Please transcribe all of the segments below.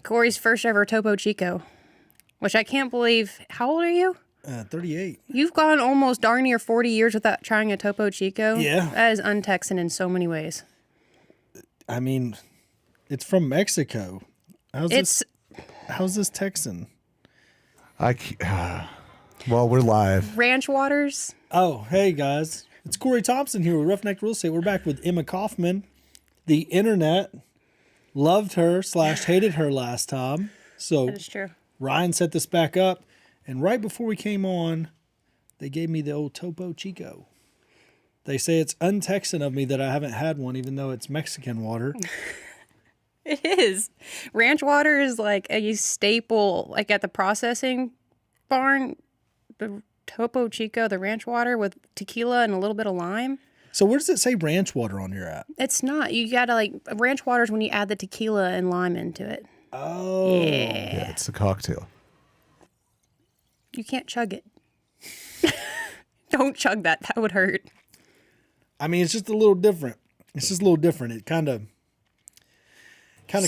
Corey's first ever Topo Chico, which I can't believe. How old are you? 38. You've gone almost darn near 40 years without trying a Topo Chico. Yeah. That is un-Texan in so many ways. I mean, it's from Mexico. How's this Texan? Well, we're live. Ranch Waters. Oh, hey guys. It's Corey Thompson here with Roughneck Real Estate. We're back with Emma Coffman. The internet loved her / hated her last time. So That is true. Ryan set this back up. And right before we came on, they gave me the old Topo Chico. They say it's un-Texan of me that I haven't had one, even though it's Mexican water. It is. Ranch water is like a staple, like at the processing barn. The Topo Chico, the ranch water with tequila and a little bit of lime. So where does it say ranch water on your app? It's not. You gotta ranch water is when you add the tequila and lime into it. Oh. Yeah, it's a cocktail. You can't chug it. Don't chug that. That would hurt. I mean, it's just a little different. It's just a little different. It kind of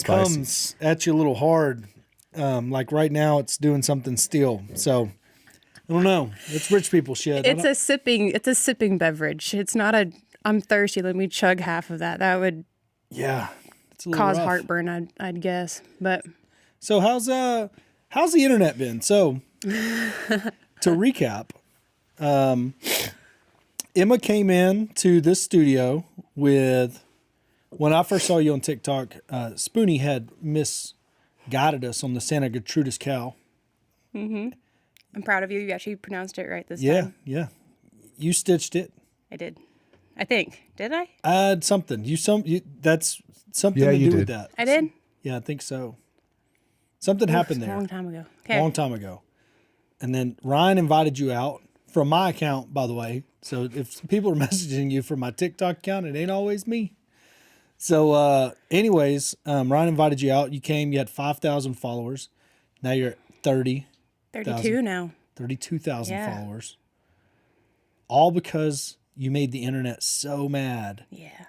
comes at you a little hard. Like right now, it's doing something still. So I don't know. It's rich people shit. It's a sipping beverage. It's not a I'm thirsty. Let me chug half of that. That would it's a little cause rough. heartburn. I'd guess. But So how's the internet been? So to recap, Emma came in to this studio with, when I first saw you on TikTok, Spoonie had misguided us on the Santa Gertrudis cow. I'm proud of you. You actually pronounced it right this Yeah, time. yeah. You stitched it. I did. I think. Did I? I had something. That's something Yeah, to you do with did. that. I did? Yeah, I think so. Something happened A there. long time ago. Okay. Long time ago. And then Ryan invited you out from my account, by the way. So if people are messaging you from my TikTok account, it ain't always me. So anyways, Ryan invited you out. You came, you had 5,000 followers. Now you're at 32 now. 32,000 Yeah. followers. All because you made the internet so mad Yeah.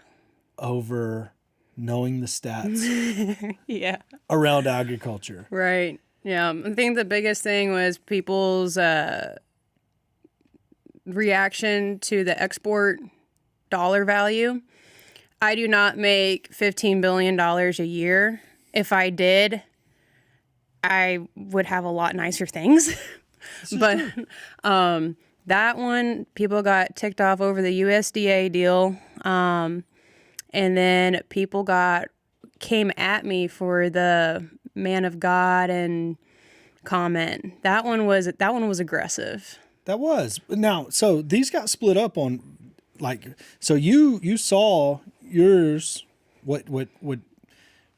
over knowing the stats Yeah. around agriculture. Right. Yeah. I think the biggest thing was people's reaction to the export dollar value. I do not make $15 billion a year. If I did, I would have a lot nicer things. But that one, people got ticked off over the USDA deal. And then people came at me for the man of God and comment. That one was aggressive. That was. Now, so these got split up on, so you saw yours, what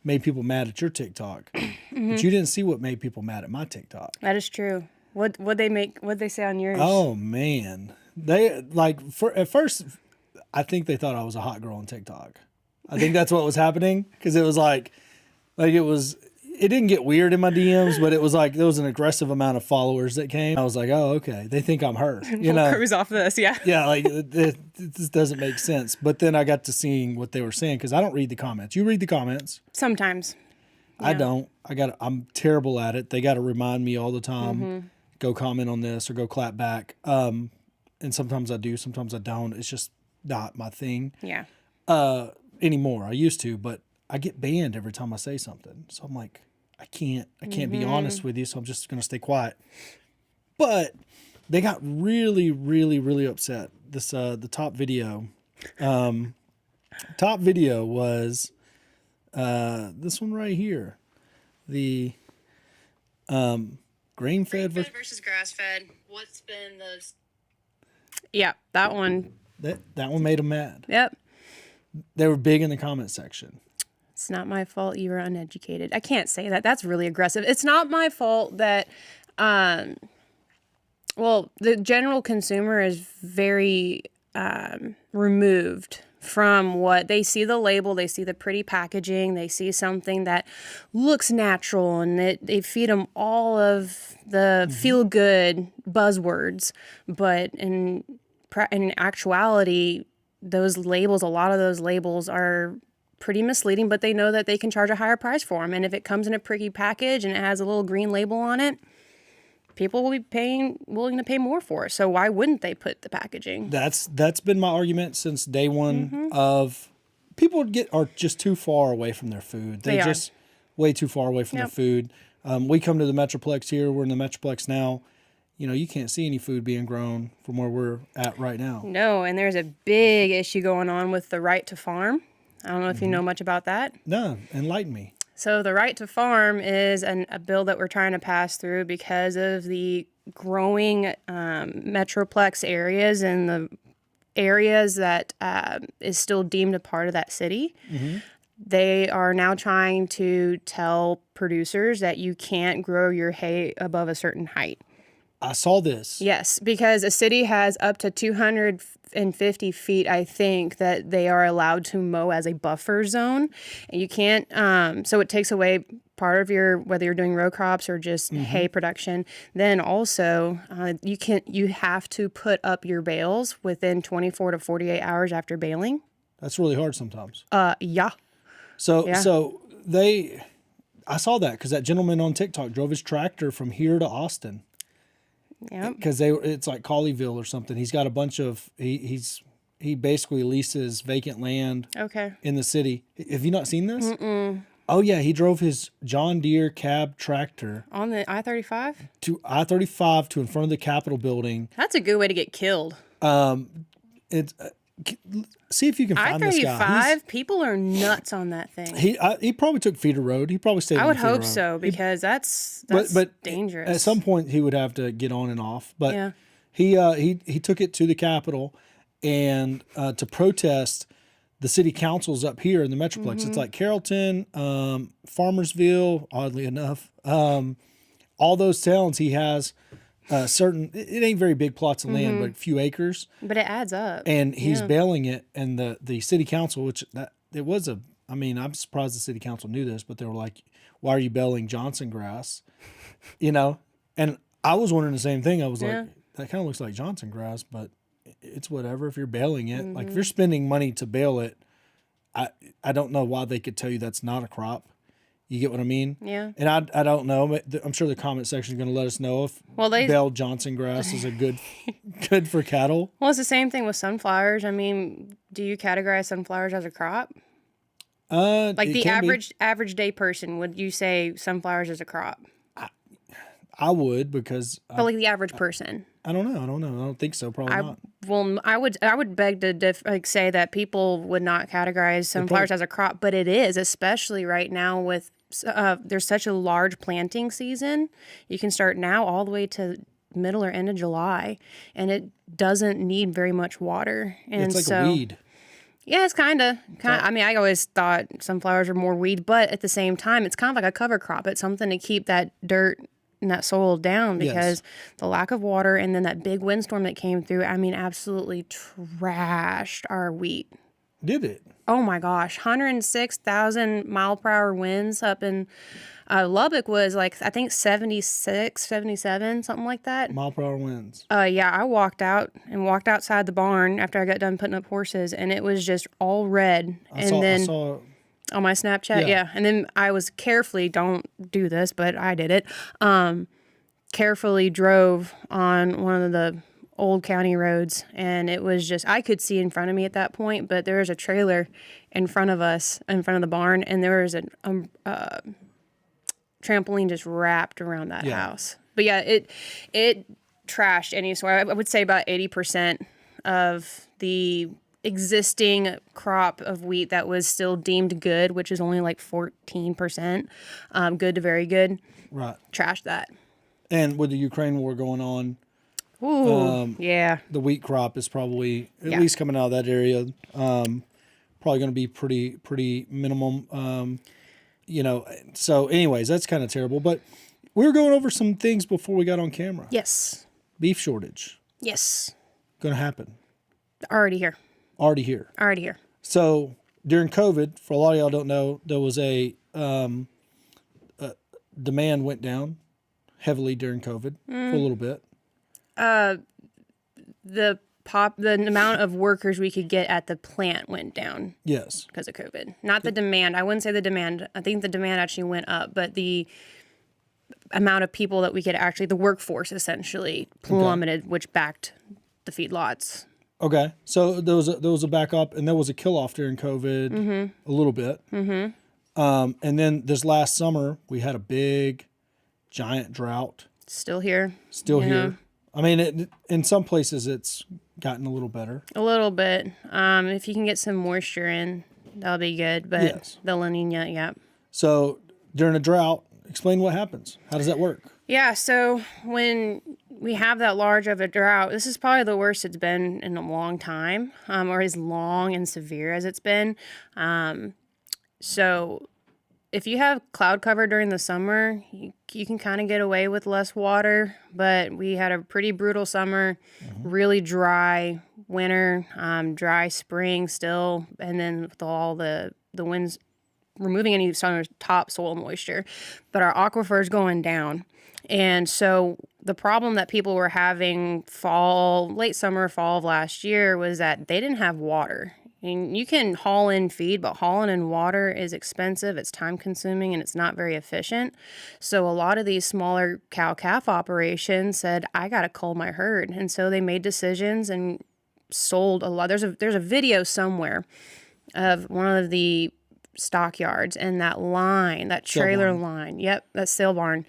made people mad at your TikTok, but you didn't see what made people mad at my TikTok. That is true. What'd they say on yours? Oh man, they at first, I think they thought I was a hot girl on TikTok. I think that's what was happening, because it was it didn't get weird in my DMs, but it was like there was an aggressive amount of followers that came. I was like, oh, okay, they think I'm her. You know, Cruise off this, yeah. yeah, like this doesn't make sense. But then I got to seeing what they were saying, because I don't read the comments. You read the comments. Sometimes. I don't. I'm terrible at it. They got to remind me all the time. Go comment on this or go clap back. And sometimes I do, sometimes I don't. It's just not my thing. Yeah. Anymore. I used to, but I get banned every time I say something. So I'm like, I can't be honest with you, so I'm just going to stay quiet. But they got really, really, really upset. This the top video. Top video was this one right here. The grain-fed versus grass-fed. What's been those? Yeah, that one. That one made them mad. Yep. They were big in the comment section. It's not my fault you were uneducated. I can't say that. That's really aggressive. It's not my fault that, the general consumer is very removed from what they see. The label, they see the pretty packaging, they see something that looks natural, and they feed them all of the feel good buzzwords. But in actuality, those labels, a lot of those labels are pretty misleading, but they know that they can charge a higher price for them. And if it comes in a pretty package and it has a little green label on it, people will be willing to pay more for it. So why wouldn't they put the packaging? That's been my argument since day one of people are just too far away from their food. They're just way too far away from their food. We come to the Metroplex here. We're in the Metroplex now. You know, you can't see any food being grown from where we're at right now. No, and there's a big issue going on with the right to farm. I don't know if you know much about that. No, enlighten me. So the right to farm is a bill that we're trying to pass through because of the growing Metroplex areas and the areas that is still deemed a part of that city. They are now trying to tell producers that you can't grow your hay above a certain height. I saw this. Yes, because a city has up to 250 feet, I think, that they are allowed to mow as a buffer zone. And you can't, so it takes away part of your, whether you're doing row crops or just hay production. Then also, you have to put up your bales within 24 to 48 hours after baling. That's really hard sometimes. Yeah. So I saw that because that gentleman on TikTok drove his tractor from here to Austin. Yeah. Because it's like Colleyville or something. He's got a bunch of he basically leases vacant land. Okay. In the city. Have you not seen this? Oh yeah, he drove his John Deere cab tractor On the I-35? to I-35 to in front of the Capitol building. That's a good way to get killed. It's see if you can find this guy. I-35, people are nuts on that thing. He probably took feeder road. He probably stayed. I on would the feeder hope road. so because that's but dangerous. At some point, he would have to get on and off. But Yeah. he took it to the Capitol and to protest the city councils up here in the Metroplex. It's like Carrollton, Farmersville, oddly enough, all those towns. He has certain. It ain't very big plots of land, but a few acres. But it adds up. And he's bailing it, and the city council, which it was a. I mean, I'm surprised the city council knew this, but they were like, "Why are you bailing Johnson grass?" You know, and I was wondering the same thing. I was like, "That kind of looks like Johnson grass, but it's whatever. If you're bailing it, like if you're spending money to bail it, I don't know why they could tell you that's not a crop." You get what I mean? Yeah. And I don't know. I'm sure the comment section is going to let us know if bailed Johnson grass is a good for cattle. Well, it's the same thing with sunflowers. I mean, do you categorize sunflowers as a crop? Like the average day person, would you say sunflowers is a crop? I would because. But like the average person. I don't know. I don't think so. Probably not. Well, I would beg to say that people would not categorize sunflowers as a crop, but it is, especially right now with there's such a large planting season. You can start now all the way to middle or end of July, and it doesn't need very much water. And it's like a weed. Yeah, it's kind of. I mean, I always thought sunflowers are more weed, but at the same time, it's kind of like a cover crop. It's something to keep that dirt and that soil down because the lack of water and then that big windstorm that came through, I mean, absolutely trashed our wheat. Did it? Oh my gosh, 106,000 mile per hour winds up in Lubbock was like, I think 76, 77, something like that. Mile per hour winds. Yeah, I walked outside the barn after I got done putting up horses, and it was just all red. I saw on my Snapchat, yeah. And then I was don't do this, but I did it. Carefully drove on one of the old county roads, and it was just, I could see in front of me at that point, but there was a trailer in front of us, in front of the barn, and there was a trampoline just wrapped around that house. But yeah, it trashed any sort. I would say about 80% of the existing crop of wheat that was still deemed good, which is only like 14%, good to very good. Right. Trashed that. And with the Ukraine war going on, the wheat crop is probably at least coming out of that area. Probably going to be pretty minimum. So anyways, that's kind of terrible. But we were going over some things before we got on camera. Yes. Beef shortage. Yes. Going to happen. Already here. So during COVID, for a lot of y'all don't know, there was a demand went down heavily during COVID for a little bit. The the amount of workers we could get at the plant went down Yes. because of COVID. Not the demand. I wouldn't say the demand. I think the demand actually went up, but the amount of people that we could actually, the workforce essentially plummeted, which backed the feedlots. Okay. So there was a backup, and there was a kill off during COVID a little bit. And then this last summer, we had a big, giant drought. Still here. Still here. I mean, in some places, it's gotten a little better. A little bit. If you can get some moisture in, that'll be good. But the La Nina, yeah. So during a drought, explain what happens. How does that work? Yeah, so when we have that large of a drought, this is probably the worst it's been in a long time, or as long and severe as it's been. So if you have cloud cover during the summer, you can kind of get away with less water, but we had a pretty brutal summer, really dry winter, dry spring still, and then with all the winds removing any summer topsoil moisture, but our aquifer is going down. And so the problem that people were having late summer, fall of last year was that they didn't have water. And you can haul in feed, but hauling in water is expensive, it's time consuming, and it's not very efficient. So a lot of these smaller cow-calf operations said, I got to cull my herd. And so they made decisions and sold a lot. There's a video somewhere of one of the stockyards, and that line, that trailer line, that sale barn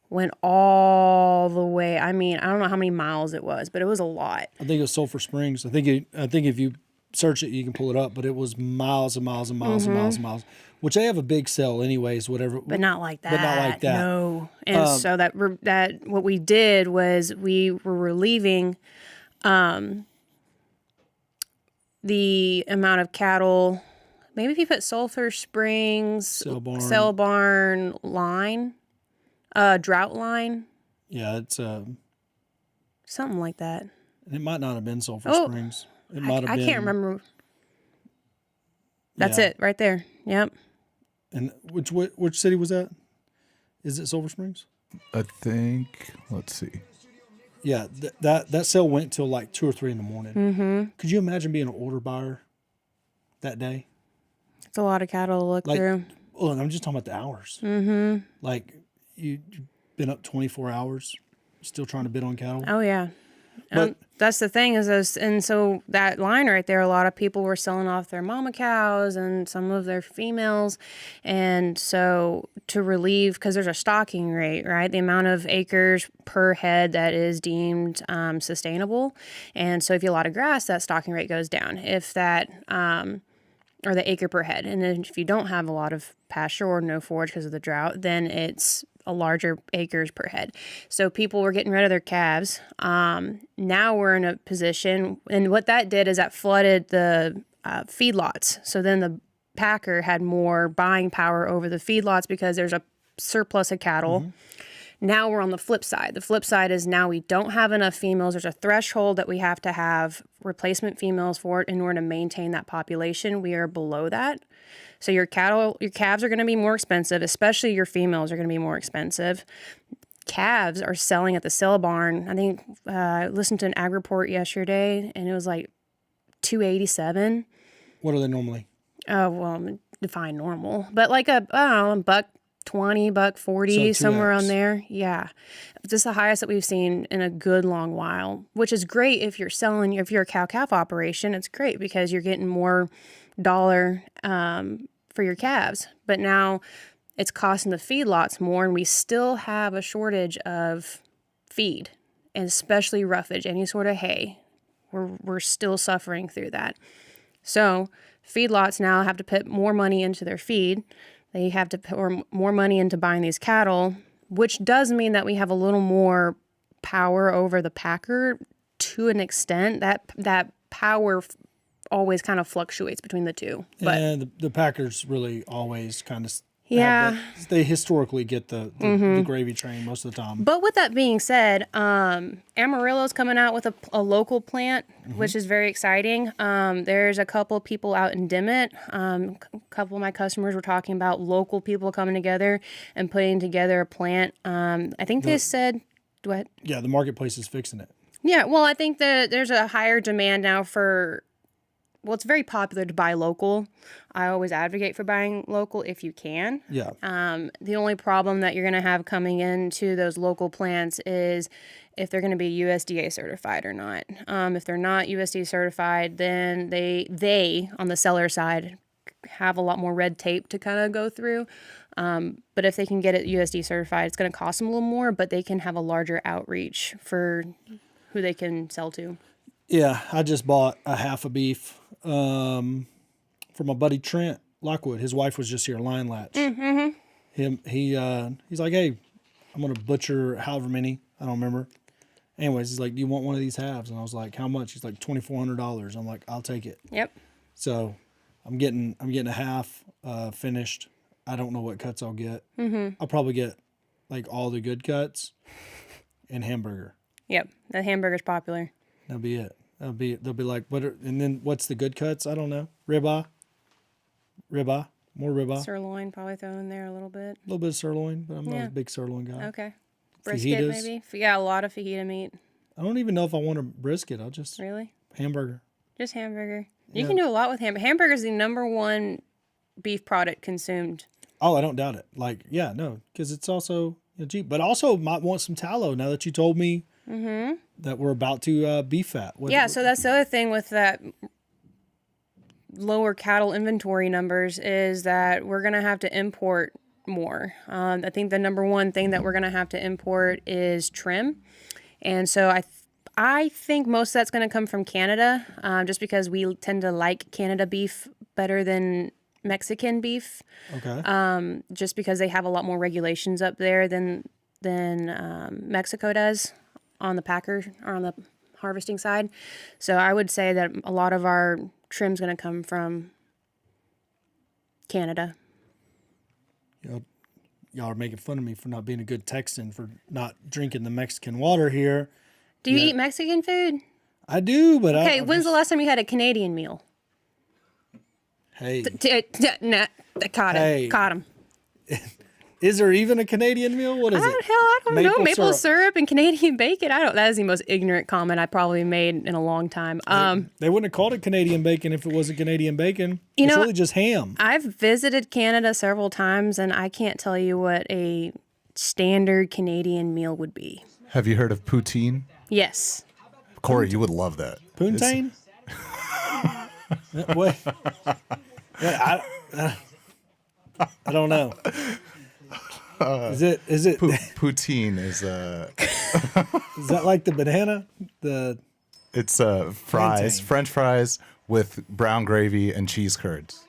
went all the way. I mean, I don't know how many miles it was, but it was a lot. I think it was Sulphur Springs. I think if you search it, you can pull it up, but it was miles and miles and miles and miles and miles, which they have a big sale anyways, whatever. But not like that. But not like that. No. And so that what we did was we were relieving the amount of cattle. Maybe if you put Sulphur Springs, Cell Barn line, drought line. Yeah, it's something like that. It might not have been Sulphur Springs. It might have been. I can't remember. That's it right there. Yep. And which city was that? Is it Sulphur Springs? I think. Let's see. Yeah, that sale went till like 2 or 3 in the morning. Could you imagine being an order buyer that day? It's a lot of cattle to look through. Look, I'm just talking about the hours. Like you've been up 24 hours, still trying to bid on cattle. Oh yeah. But that's the thing and so that line right there, a lot of people were selling off their mama cows and some of their females. And so to relieve, because there's a stocking rate, right? The amount of acres per head that is deemed sustainable. And so if you have a lot of grass, that stocking rate goes down. If that, or the acre per head. And then if you don't have a lot of pasture or no forage because of the drought, then it's a larger acres per head. So people were getting rid of their calves. Now we're in a position, and what that did is that flooded the feedlots. So then the packer had more buying power over the feedlots because there's a surplus of cattle. Now we're on the flip side. The flip side is now we don't have enough females. There's a threshold that we have to have replacement females for it in order to maintain that population. We are below that. So your calves are going to be more expensive, especially your females are going to be more expensive. Calves are selling at the sale barn. I think I listened to an ag report yesterday, and it was like $287. What are they normally? Oh, well, define normal. But like $120, $140, So somewhere 2X. on there. Yeah. This is the highest that we've seen in a good long while, which is great if you're a cow-calf operation. It's great because you're getting more dollar for your calves. But now it's costing the feedlots more, and we still have a shortage of feed, and especially roughage, any sort of hay. We're still suffering through that. So feedlots now have to put more money into their feed. They have to put more money into buying these cattle, which does mean that we have a little more power over the packer to an extent. That power always kind of fluctuates between the two. But And the Packers really always kind of they historically get the gravy train most of the time. But with that being said, Amarillo's coming out with a local plant, which is very exciting. There's a couple of people out in Dimmitt. A couple of my customers were talking about local people coming together and putting together a plant. I think they said, what? Yeah, the marketplace is fixing it. Yeah, well, I think that there's a higher demand now for, well, it's very popular to buy local. I always advocate for buying local if you can. Yeah. The only problem that you're going to have coming into those local plants is if they're going to be USDA certified or not. If they're not USDA certified, then they on the seller side have a lot more red tape to kind of go through. But if they can get it USDA certified, it's going to cost them a little more, but they can have a larger outreach for who they can sell to. Yeah, I just bought a half a beef from my buddy Trent Lockwood. His wife was just here, Lion Latch. He's like, hey, I'm gonna butcher however many, I don't remember. Anyways, he's like, do you want one of these halves? And I was like, how much? He's like, $2,400. I'm like, I'll take it. Yep. So I'm getting a half finished. I don't know what cuts I'll get. I'll probably get like all the good cuts and hamburger. Yep. The hamburger's popular. That'll be it. They'll be like, and then what's the good cuts? I don't know. Ribeye, more ribeye. Sirloin probably throw in there a little bit. A little bit of sirloin, but I'm not a big sirloin guy. Okay. Brisket Fajitas. maybe. Yeah, a lot of fajita meat. I don't even know if I want a brisket. I'll just Really? hamburger. Just hamburger. You Yeah. can do a lot with hamburger. Hamburger is the number one beef product consumed. Oh, I don't doubt it. Like, yeah, no, because it's also cheap, but also might want some tallow now that you told me that we're about to beef fat. Yeah, so that's the other thing with that lower cattle inventory numbers is that we're going to have to import more. I think the number one thing that we're going to have to import is trim. And so I think most of that's going to come from Canada, just because we tend to like Canada beef better than Mexican beef. Okay. Just because they have a lot more regulations up there than Mexico does on the packer or on the harvesting side. So I would say that a lot of our trim's going to come from Canada. Y'all are making fun of me for not being a good Texan, for not drinking the Mexican water here. Do you eat Mexican food? I do, but Okay, when's the last time you had a Canadian meal? Hey, Nah, caught him. Hey. Caught him. is there even a Canadian meal? What is Hell, it? I don't know. Maple syrup. syrup and Canadian bacon. That is the most ignorant comment I probably made in a long time. They wouldn't have called it Canadian bacon if it wasn't Canadian bacon. You It's know, really just ham. I've visited Canada several times, and I can't tell you what a standard Canadian meal would be. Have you heard of poutine? Yes. Corey, you would love that. Poontang? Wait. I don't know. Is it Poutine is is that like the banana? it's fries, French fries with brown gravy and cheese curds.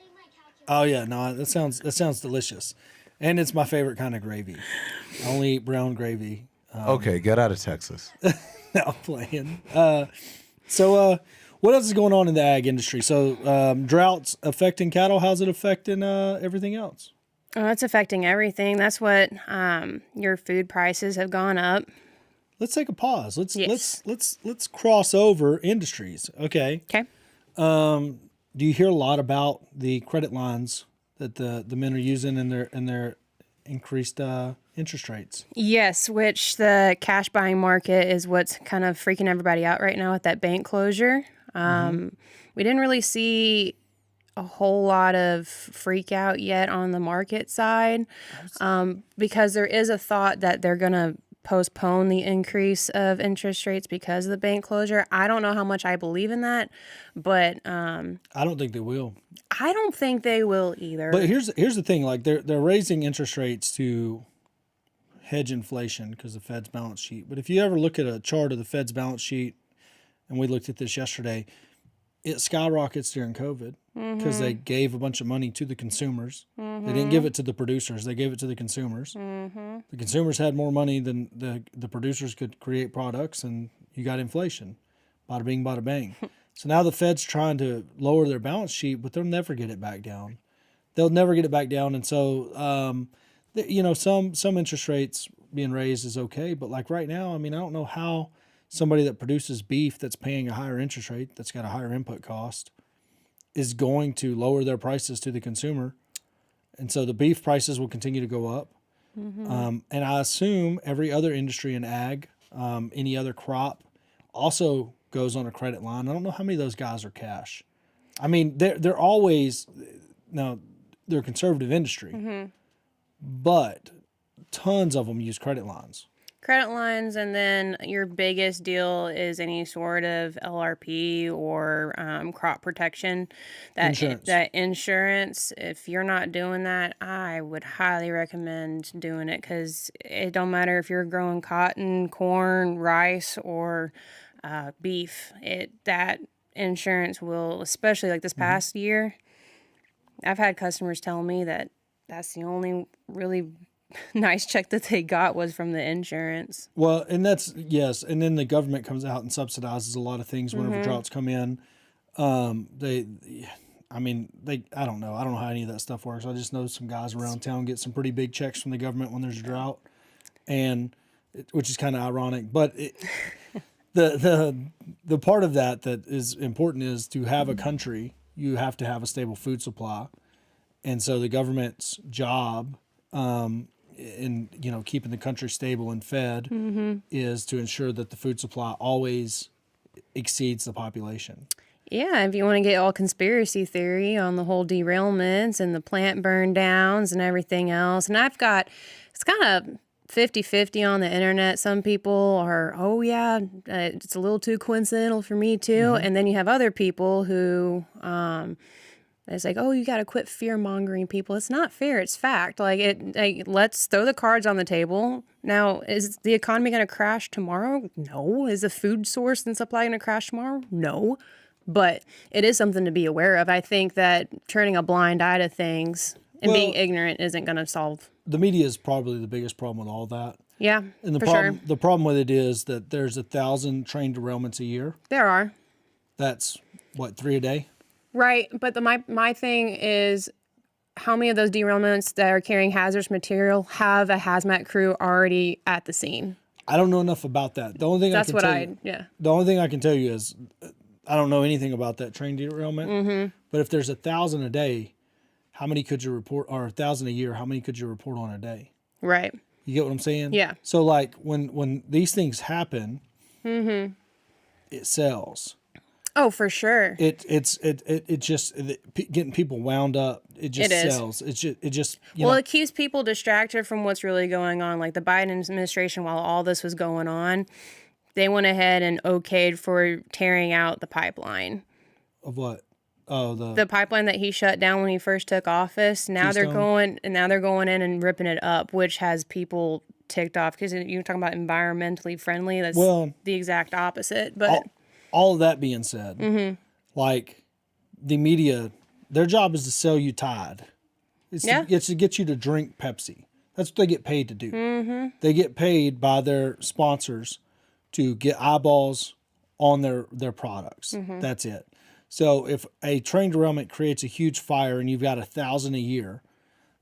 Oh yeah, no, that sounds delicious, and it's my favorite kind of gravy. I only eat brown gravy. Okay, get out of Texas. No, I'm playing. So what else is going on in the ag industry? So droughts affecting cattle. How's it affecting everything else? Oh, it's affecting everything. That's what your food prices have gone up. Let's take a pause. Yes. Let's cross over industries. Okay. Okay. Do you hear a lot about the credit lines that the men are using in their increased interest rates? Yes, which the cash buying market is what's kind of freaking everybody out right now with that bank closure. We didn't really see a whole lot of freak out yet on the market side, because there is a thought that they're going to postpone the increase of interest rates because of the bank closure. I don't know how much I believe in that, but I don't think they will. I don't think they will either. But here's the thing: like they're raising interest rates to hedge inflation because of the Fed's balance sheet. But if you ever look at a chart of the Fed's balance sheet, and we looked at this yesterday, it skyrockets during COVID because they gave a bunch of money to the consumers. They didn't give it to the producers; they gave it to the consumers. The consumers had more money than the producers could create products, and you got inflation. Bada bing, bada bang. So now the Fed's trying to lower their balance sheet, but they'll never get it back down. They'll never get it back down, and so some interest rates being raised is okay, but like right now, I mean, I don't know how somebody that produces beef that's paying a higher interest rate, that's got a higher input cost, is going to lower their prices to the consumer. And so the beef prices will continue to go up. And I assume every other industry in ag, any other crop, also goes on a credit line. I don't know how many of those guys are cash. I mean, they're always, now they're a conservative industry, but tons of them use credit lines. Credit lines, and then your biggest deal is any sort of LRP or crop protection. That insurance, if you're not doing that, I would highly recommend doing it, because it don't matter if you're growing cotton, corn, rice, or beef. That insurance will, especially like this past year, I've had customers tell me that that's the only really nice check that they got was from the insurance. Well, and that's, yes. And then the government comes out and subsidizes a lot of things whenever droughts come in. I don't know. I don't know how any of that stuff works. I just know some guys around town get some pretty big checks from the government when there's a drought, which is kind of ironic. But the part of that is important is to have a country, you have to have a stable food supply. And so the government's job, in keeping the country stable and fed, is to ensure that the food supply always exceeds the population. Yeah, if you want to get all conspiracy theory on the whole derailments and the plant burn downs and everything else, and it's kind of 50-50 on the internet. Some people are, oh yeah, it's a little too coincidental for me too. And then you have other people who, it's like, oh, you got to quit fear mongering people. It's not fair. It's fact. Let's throw the cards on the table. Now, is the economy going to crash tomorrow? No. Is the food source and supply going to crash tomorrow? No. But it is something to be aware of. I think that turning a blind eye to things and being ignorant isn't going to solve. The media is probably the biggest problem with all that. Yeah, and sure. The problem with it is that there's 1,000 train derailments a year. There are. That's, what, 3 a day? Right, but my thing is, how many of those derailments that are carrying hazardous material have a hazmat crew already at the scene? I don't know enough about that. The only thing The only thing I can tell you is I don't know anything about that train derailment. But if there's 1,000 a day, how many could you report, or 1,000 a year? How many could you report on a day? Right. You get what I'm saying? Yeah. So like when these things happen, it sells. Oh, for sure. It's getting people wound up. It just sells. It just it keeps people distracted from what's really going on. Like the Biden administration, while all this was going on, they went ahead and okayed for tearing out the pipeline. Of what? Oh, the pipeline that he shut down when he first took office. Now they're going in and ripping it up, which has people ticked off, because you're talking about environmentally friendly. That's the exact opposite. But all of that being said, like the media, their job is to sell you Tide. It's to get you to drink Pepsi. That's what they get paid to do. They get paid by their sponsors to get eyeballs on their products. That's it. So if a train derailment creates a huge fire and you've got 1,000 a year,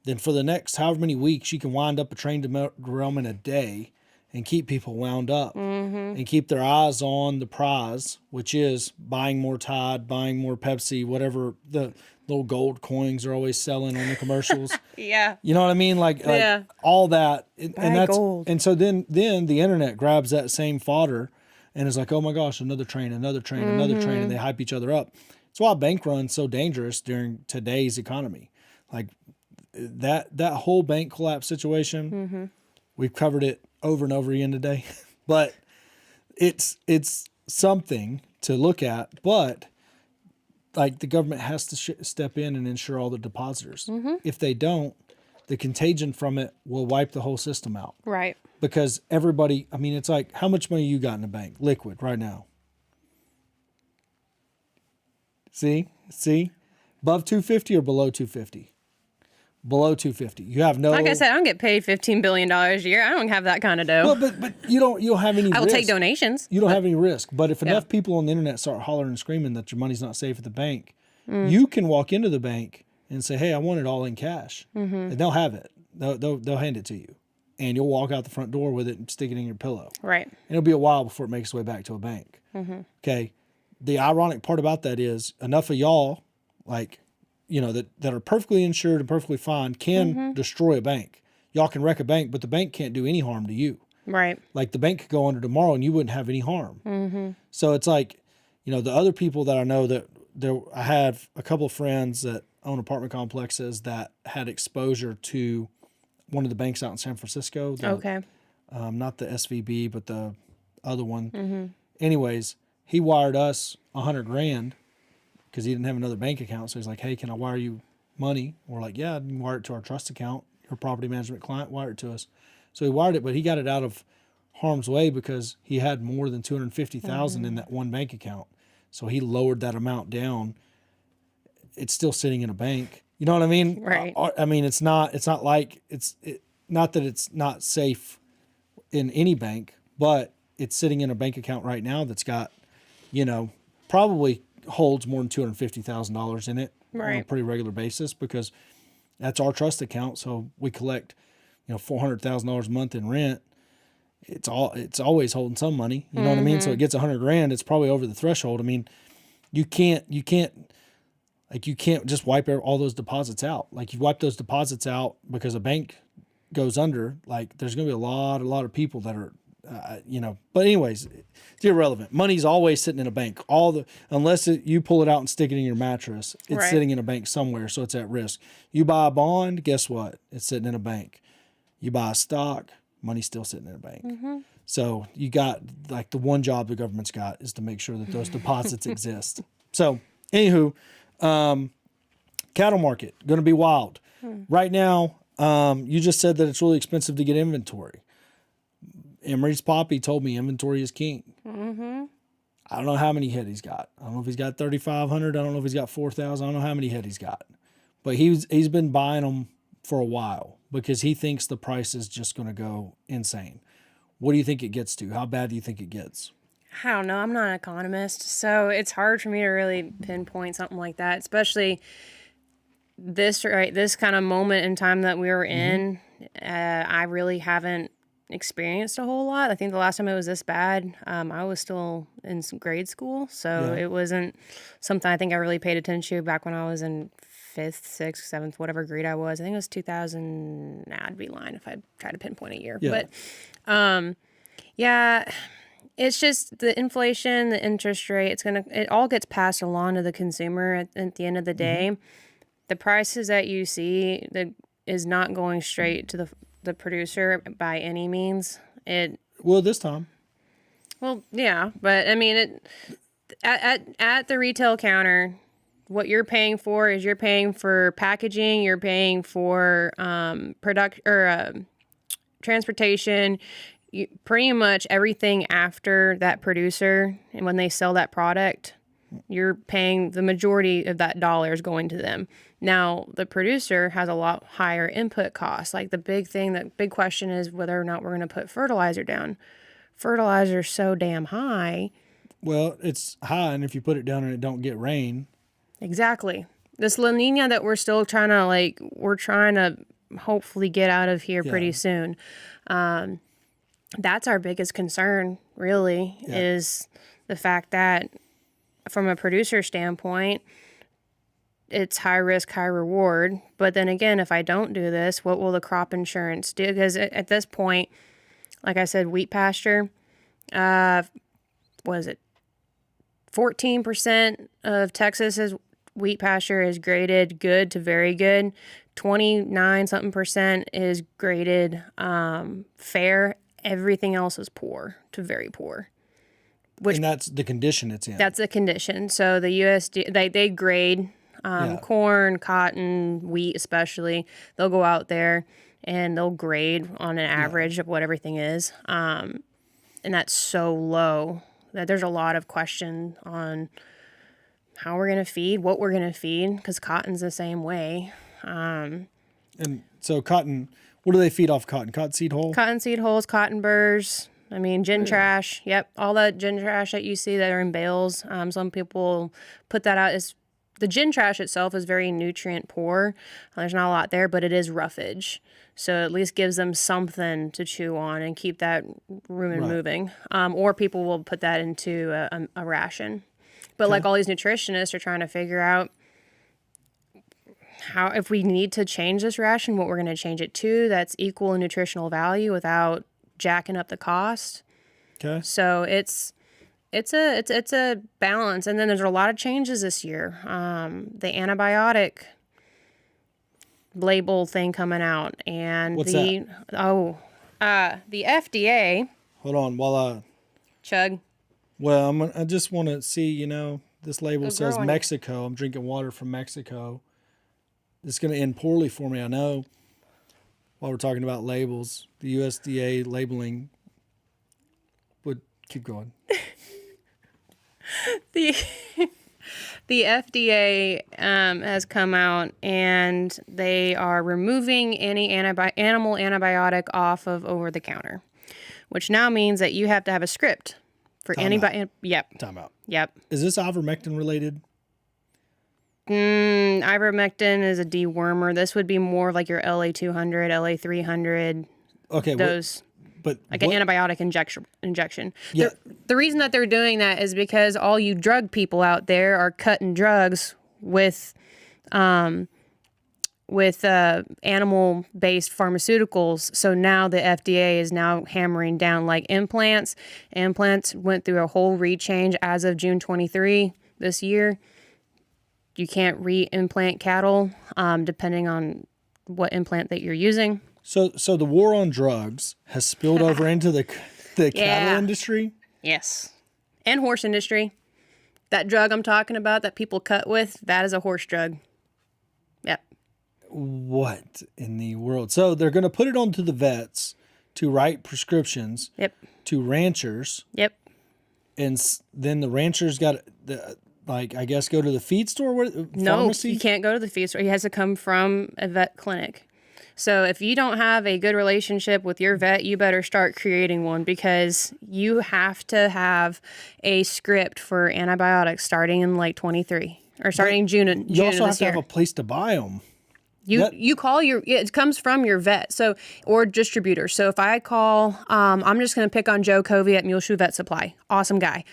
then for the next however many weeks, you can wind up a train derailment a day and keep people wound up and keep their eyes on the prize, which is buying more Tide, buying more Pepsi, whatever the little gold coins are always selling on the commercials. Yeah. You know what I mean? Like all that. Gold. And so then the internet grabs that same fodder and is like, oh my gosh, another train, and they hype each other up. That's why bank run's so dangerous during today's economy. Like that whole bank collapse situation, we've covered it over and over again today, but it's something to look at. But like the government has to step in and insure all the depositors. If they don't, the contagion from it will wipe the whole system out. Right. Because everybody, I mean, it's like, how much money you got in the bank, liquid, right now? See? Above 250 or below 250? Below 250. You have no. Like I said, I don't get paid $15 billion a year. I don't have that kind of dough. Well, but you don't have any risk. I will take donations. You don't have any risk. But if enough people on the internet start hollering and screaming that your money's not safe at the bank, you can walk into the bank and say, hey, I want it all in cash. And they'll have it. They'll hand it to you. And you'll walk out the front door with it and stick it in your pillow. Right. And it'll be a while before it makes its way back to a bank. Okay. The ironic part about that is enough of y'all, like, that are perfectly insured and perfectly fine, can destroy a bank. Y'all can wreck a bank, but the bank can't do any harm to you. Right. Like the bank could go under tomorrow and you wouldn't have any harm. Mm-hmm. So it's like, the other people that I know I have a couple of friends that own apartment complexes that had exposure to one of the banks out in San Francisco. Okay. Not the SVB, but the other one. Mm-hmm. Anyways, he wired us $100,000 because he didn't have another bank account. So he's like, "Hey, can I wire you money?" We're like, "Yeah, you can wire it to our trust account. Your property management client wired it to us." So he wired it, but he got it out of harm's way because he had more than $250,000 in that one bank account. So he lowered that amount down. It's still sitting in a bank. You know what I mean? Right. I mean, it's not like not that it's not safe in any bank, but it's sitting in a bank account right now that's got, probably holds more than $250,000 in it on a Right. pretty regular basis because that's our trust account. So we collect, $400,000 a month in rent. It's always holding some money. You know what I mean? So it gets $100,000. It's probably over the threshold. I mean, you can't just wipe all those deposits out. Like you wipe those deposits out because a bank goes under. Like there's going to be a lot of people that are, But anyways, it's irrelevant. Money's always sitting in a bank. Unless you pull it out and stick it in your mattress, it's Right. sitting in a bank somewhere, so it's at risk. You buy a bond, guess what? It's sitting in a bank. You buy a stock, money's still sitting in a bank. Mm-hmm. So you got like the one job the government's got is to make sure that those deposits exist. So, anywho, cattle market going to be wild. Right now, you just said that it's really expensive to get inventory. Emery's Poppy told me inventory is king. Mm-hmm. I don't know how many head he's got. I don't know if he's got 3,500. I don't know if he's got 4,000. I don't know how many head he's got. But he's been buying them for a while because he thinks the price is just going to go insane. What do you think it gets to? How bad do you think it gets? I don't know. I'm not an economist, so it's hard for me to really pinpoint something like that, especially this kind of moment in time that we were in. I really haven't experienced a whole lot. I think the last time it was this bad, I was still in grade school, so it wasn't something I think I really paid attention to back when I was in 5th, 6th, 7th, whatever grade I was. I think it was 2000. I'd be lying if I try to pinpoint a year. Yeah. But yeah, it's just the inflation, the interest rate. It all gets passed along to the consumer at the end of the day. The prices that you see is not going straight to the producer by any means. Well, this time. Well, yeah, but I mean, at the retail counter, what you're paying for is you're paying for packaging, you're paying for transportation, pretty much everything after that producer, and when they sell that product, you're paying the majority of that dollars going to them. Now, the producer has a lot higher input costs. Like the big question is whether or not we're going to put fertilizer down. Fertilizer's so damn high. Well, it's high, and if you put it down and it don't get rain. Exactly. This La Nina that we're still trying to hopefully get out of here pretty soon. That's our biggest concern, really, is the fact that from a producer standpoint, it's high risk, high reward. But then again, if I don't do this, what will the crop insurance do? Because at this point, like I said, wheat pasture, what is it? 14% of Texas's wheat pasture is graded good to very good. 29 something percent is graded fair. Everything else is poor to very poor. And that's the condition it's in. That's the condition. So the USD, they grade corn, cotton, wheat especially. They'll go out there and they'll grade on an average of what everything is. And that's so low that there's a lot of question on how we're going to feed, what we're going to feed, because cotton's the same way. And so cotton, what do they feed off cotton? Cottonseed hull? Cottonseed hulls, cotton burrs. I mean, gin trash. Yep, all that gin trash that you see that are in bales. Some people put that out as the gin trash itself is very nutrient poor. There's not a lot there, but it is roughage. So at least gives them something to chew on and keep that rumen moving. Or people will put that into a ration. But like all these nutritionists are trying to figure out how, if we need to change this ration, what we're going to change it to that's equal in nutritional value without jacking up the cost. Okay. So it's a balance. And then there's a lot of changes this year. The antibiotic label thing coming out, and What's the FDA. Hold on while I. Chug. Well, I just want to see. This label says growing. Mexico. I'm drinking water from Mexico. It's going to end poorly for me, I know. While we're talking about labels, the USDA labeling would keep going. The FDA has come out, and they are removing any animal antibiotic off of over the counter, which now means that you have to have a script for anybody. Yep. Time out. Yep. Is this ivermectin related? Ivermectin is a dewormer. This would be more like your LA200, LA300. Okay. Those. But Like an antibiotic injection. Yeah. The reason that they're doing that is because all you drug people out there are cutting drugs with animal-based pharmaceuticals. So now the FDA is now hammering down like implants. Implants went through a whole rechange as of June 23 this year. You can't re-implant cattle depending on what implant that you're using. So the war on drugs has spilled over into the cattle industry? Yes. And horse industry. That drug I'm talking about that people cut with, that is a horse drug. Yep. What in the world? So they're going to put it onto the vets to write prescriptions Yep. to ranchers. Yep. And then the ranchers got, I guess, go to the feed store? No, Pharmacy? you can't go to the feed store. It has to come from a vet clinic. So if you don't have a good relationship with your vet, you better start creating one, because you have to have a script for antibiotics starting in like 23 or starting June. You also of have this to year. have a place to buy them. You call it comes from your vet, so, or distributor. So if I call, I'm just going to pick on Joe Covey at Muleshoe Vet Supply. Awesome guy.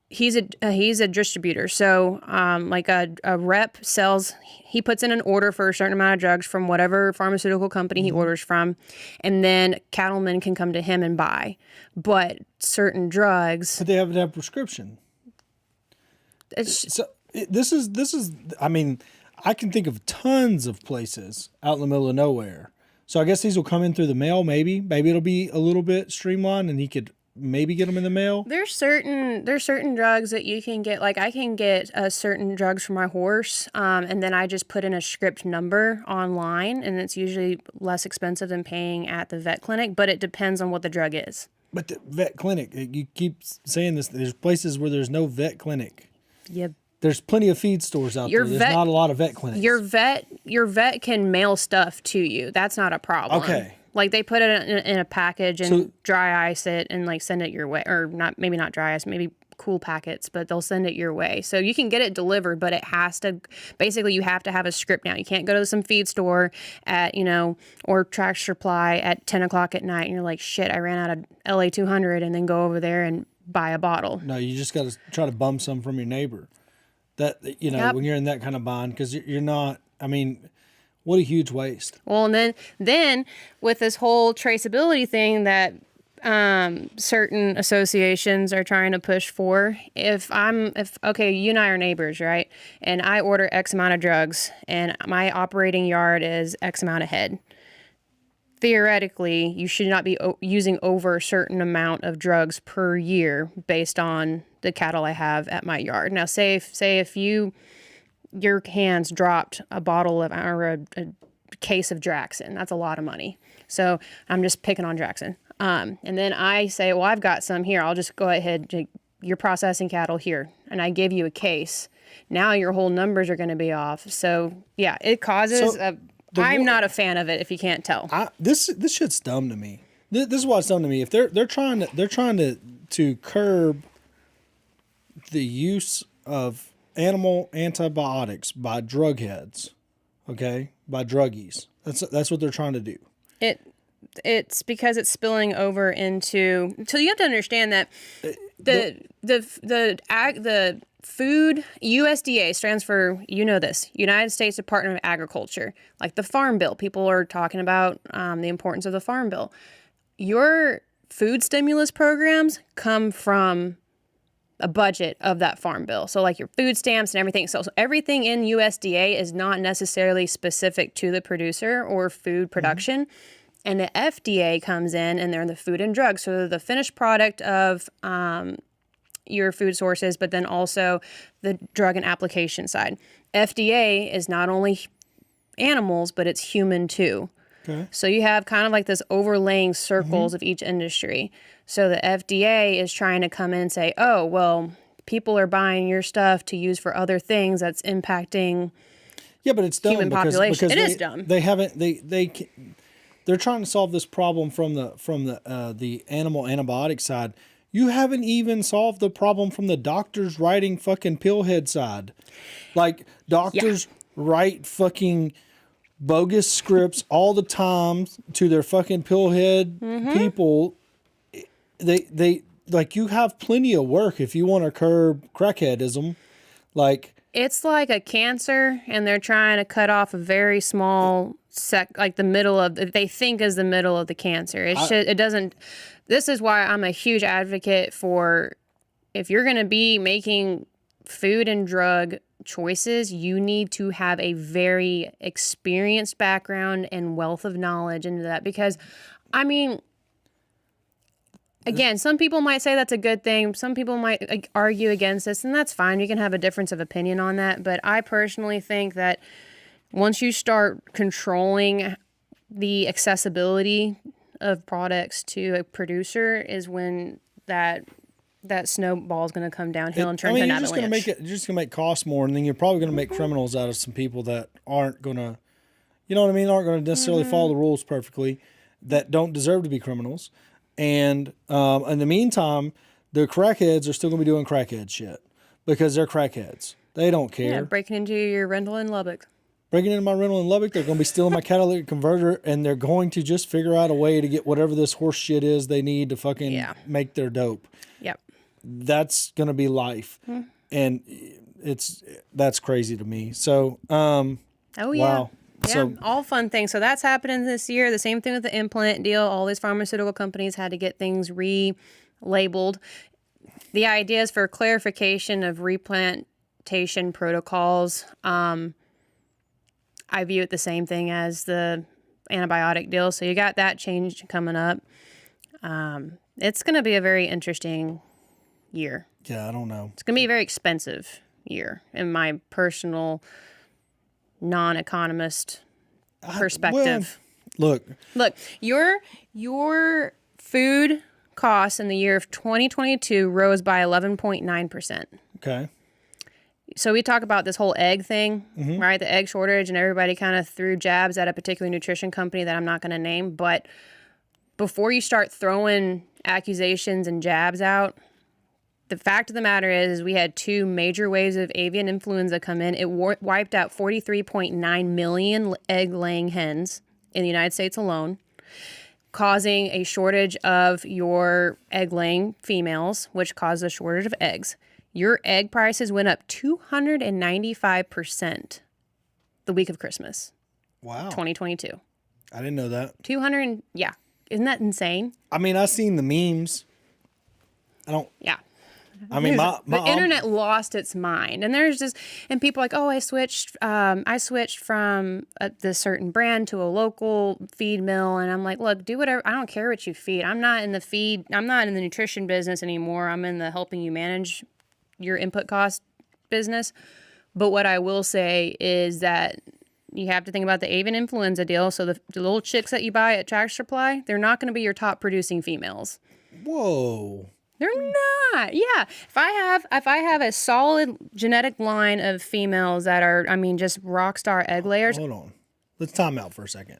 He's a distributor. So like a rep sells, he puts in an order for a certain amount of drugs from whatever pharmaceutical company he orders from, and then cattlemen can come to him and buy. But certain drugs, But they have to have prescription. So this is. I mean, I can think of tons of places out in the middle of nowhere. So I guess these will come in through the mail. Maybe it'll be a little bit streamlined, and he could maybe get them in the mail. there's certain drugs that you can get. Like I can get certain drugs for my horse, and then I just put in a script number online, and it's usually less expensive than paying at the vet clinic. But it depends on what the drug is. But the vet clinic, you keep saying this. There's places where there's no vet clinic. Yeah. There's plenty of feed stores out there. There's not a lot of vet clinics. Your vet can mail stuff to you. That's not a problem. Okay. Like they put it in a package and dry ice it and like send it your way, or maybe not dry ice, maybe cool packets, but they'll send it your way. So you can get it delivered, but it has to, basically you have to have a script now. You can't go to some feed store at, or Tractor Supply at 10 o'clock at night and you're like, shit, I ran out of LA200, and then go over there and buy a bottle. No, you just got to try to bum some from your neighbor. That, when you're in that kind of bind, because you're not, I mean, what a huge waste. Well, and then with this whole traceability thing that certain associations are trying to push for, if you and I are neighbors, right? And I order X amount of drugs and my operating yard is X amount ahead. Theoretically, you should not be using over a certain amount of drugs per year based on the cattle I have at my yard. Now, say if your hands dropped a bottle of, or a case of Draxin, that's a lot of money. So I'm just picking on Draxin. And then I say, well, I've got some here. I'll just go ahead. You're processing cattle here. And I give you a case. Now your whole numbers are going to be off. So yeah, it causes I'm not a fan of it, if you can't tell. This shit's dumb to me. This is what's dumb to me. If they're trying to curb the use of animal antibiotics by drug heads, okay, by druggies. That's what they're trying to do. It's because it's spilling over into. So you have to understand that The food USDA stands for, this, United States Department of Agriculture. Like the Farm Bill, people are talking about the importance of the Farm Bill. Your food stimulus programs come from a budget of that Farm Bill. So like your food stamps and everything. So everything in USDA is not necessarily specific to the producer or food production. And the FDA comes in and they're in the food and drugs. So they're the finished product of your food sources, but then also the drug and application side. FDA is not only animals, but it's human too. Okay. So you have kind of like this overlaying circles of each industry. So the FDA is trying to come in and say, oh, well, people are buying your stuff to use for other things that's impacting but it's dumb human population. It is dumb. They haven't they're trying to solve this problem from the animal antibiotic side. You haven't even solved the problem from the doctors writing fucking pillhead side. Like doctors write fucking bogus scripts all the time to their fucking pillhead people. They like, you have plenty of work if you want to curb crackheadism. Like, it's like a cancer, and they're trying to cut off a very small like the middle of, they think is the middle of the cancer. It doesn't. This is why I'm a huge advocate for, if you're going to be making food and drug choices, you need to have a very experienced background and wealth of knowledge into that. Because, I mean, again, some people might say that's a good thing. Some people might argue against this, and that's fine. You can have a difference of opinion on that. But I personally think that once you start controlling the accessibility of products to a producer is when that snowball is going to come downhill and turn into an avalanche. You're just going to make costs more, and then you're probably going to make criminals out of some people that aren't going to, aren't going to necessarily follow the rules perfectly, that don't deserve to be criminals. And in the meantime, the crackheads are still going to be doing crackhead shit because they're crackheads. They don't care. Yeah, breaking into your rental in Lubbock. Breaking into my rental in Lubbock, they're going to be stealing my catalytic converter, and they're going to just figure out a way to get whatever this horse shit is they need to fucking make their dope. Yep. That's going to be life. And that's crazy to me. So, wow. Yeah, So, all fun things. So that's happening this year. The same thing with the implant deal. All these pharmaceutical companies had to get things relabeled. The idea is for clarification of replantation protocols. I view it the same thing as the antibiotic deal. So you got that change coming up. It's going to be a very interesting year. Yeah, I don't know. It's going to be a very expensive year in my personal non-economist perspective. Well, look, your food costs in the year of 2022 rose by 11.9%. Okay. So we talk about this whole egg thing, right? The egg shortage, and everybody kind of threw jabs at a particular nutrition company that I'm not going to name. But before you start throwing accusations and jabs out, the fact of the matter is we had 2 major waves of avian influenza come in. It wiped out 43.9 million egg-laying hens in the United States alone, causing a shortage of your egg-laying females, which caused a shortage of eggs. Your egg prices went up 295% the week of Christmas. Wow. 2022. I didn't know that. 200, yeah. Isn't that insane? I mean, I've seen the memes. Yeah. I mean, the internet lost its mind, and and people are like, oh, I switched from this certain brand to a local feed mill, and I'm like, look, do whatever. I don't care what you feed. I'm not in the nutrition business anymore. I'm in the helping you manage your input cost business. But what I will say is that you have to think about the avian influenza deal. So the little chicks that you buy at Tractor Supply, they're not going to be your top producing females. Whoa. They're not. Yeah. If I have a solid genetic line of females that are, just rock star egg layers. Hold on. Let's time out for a second.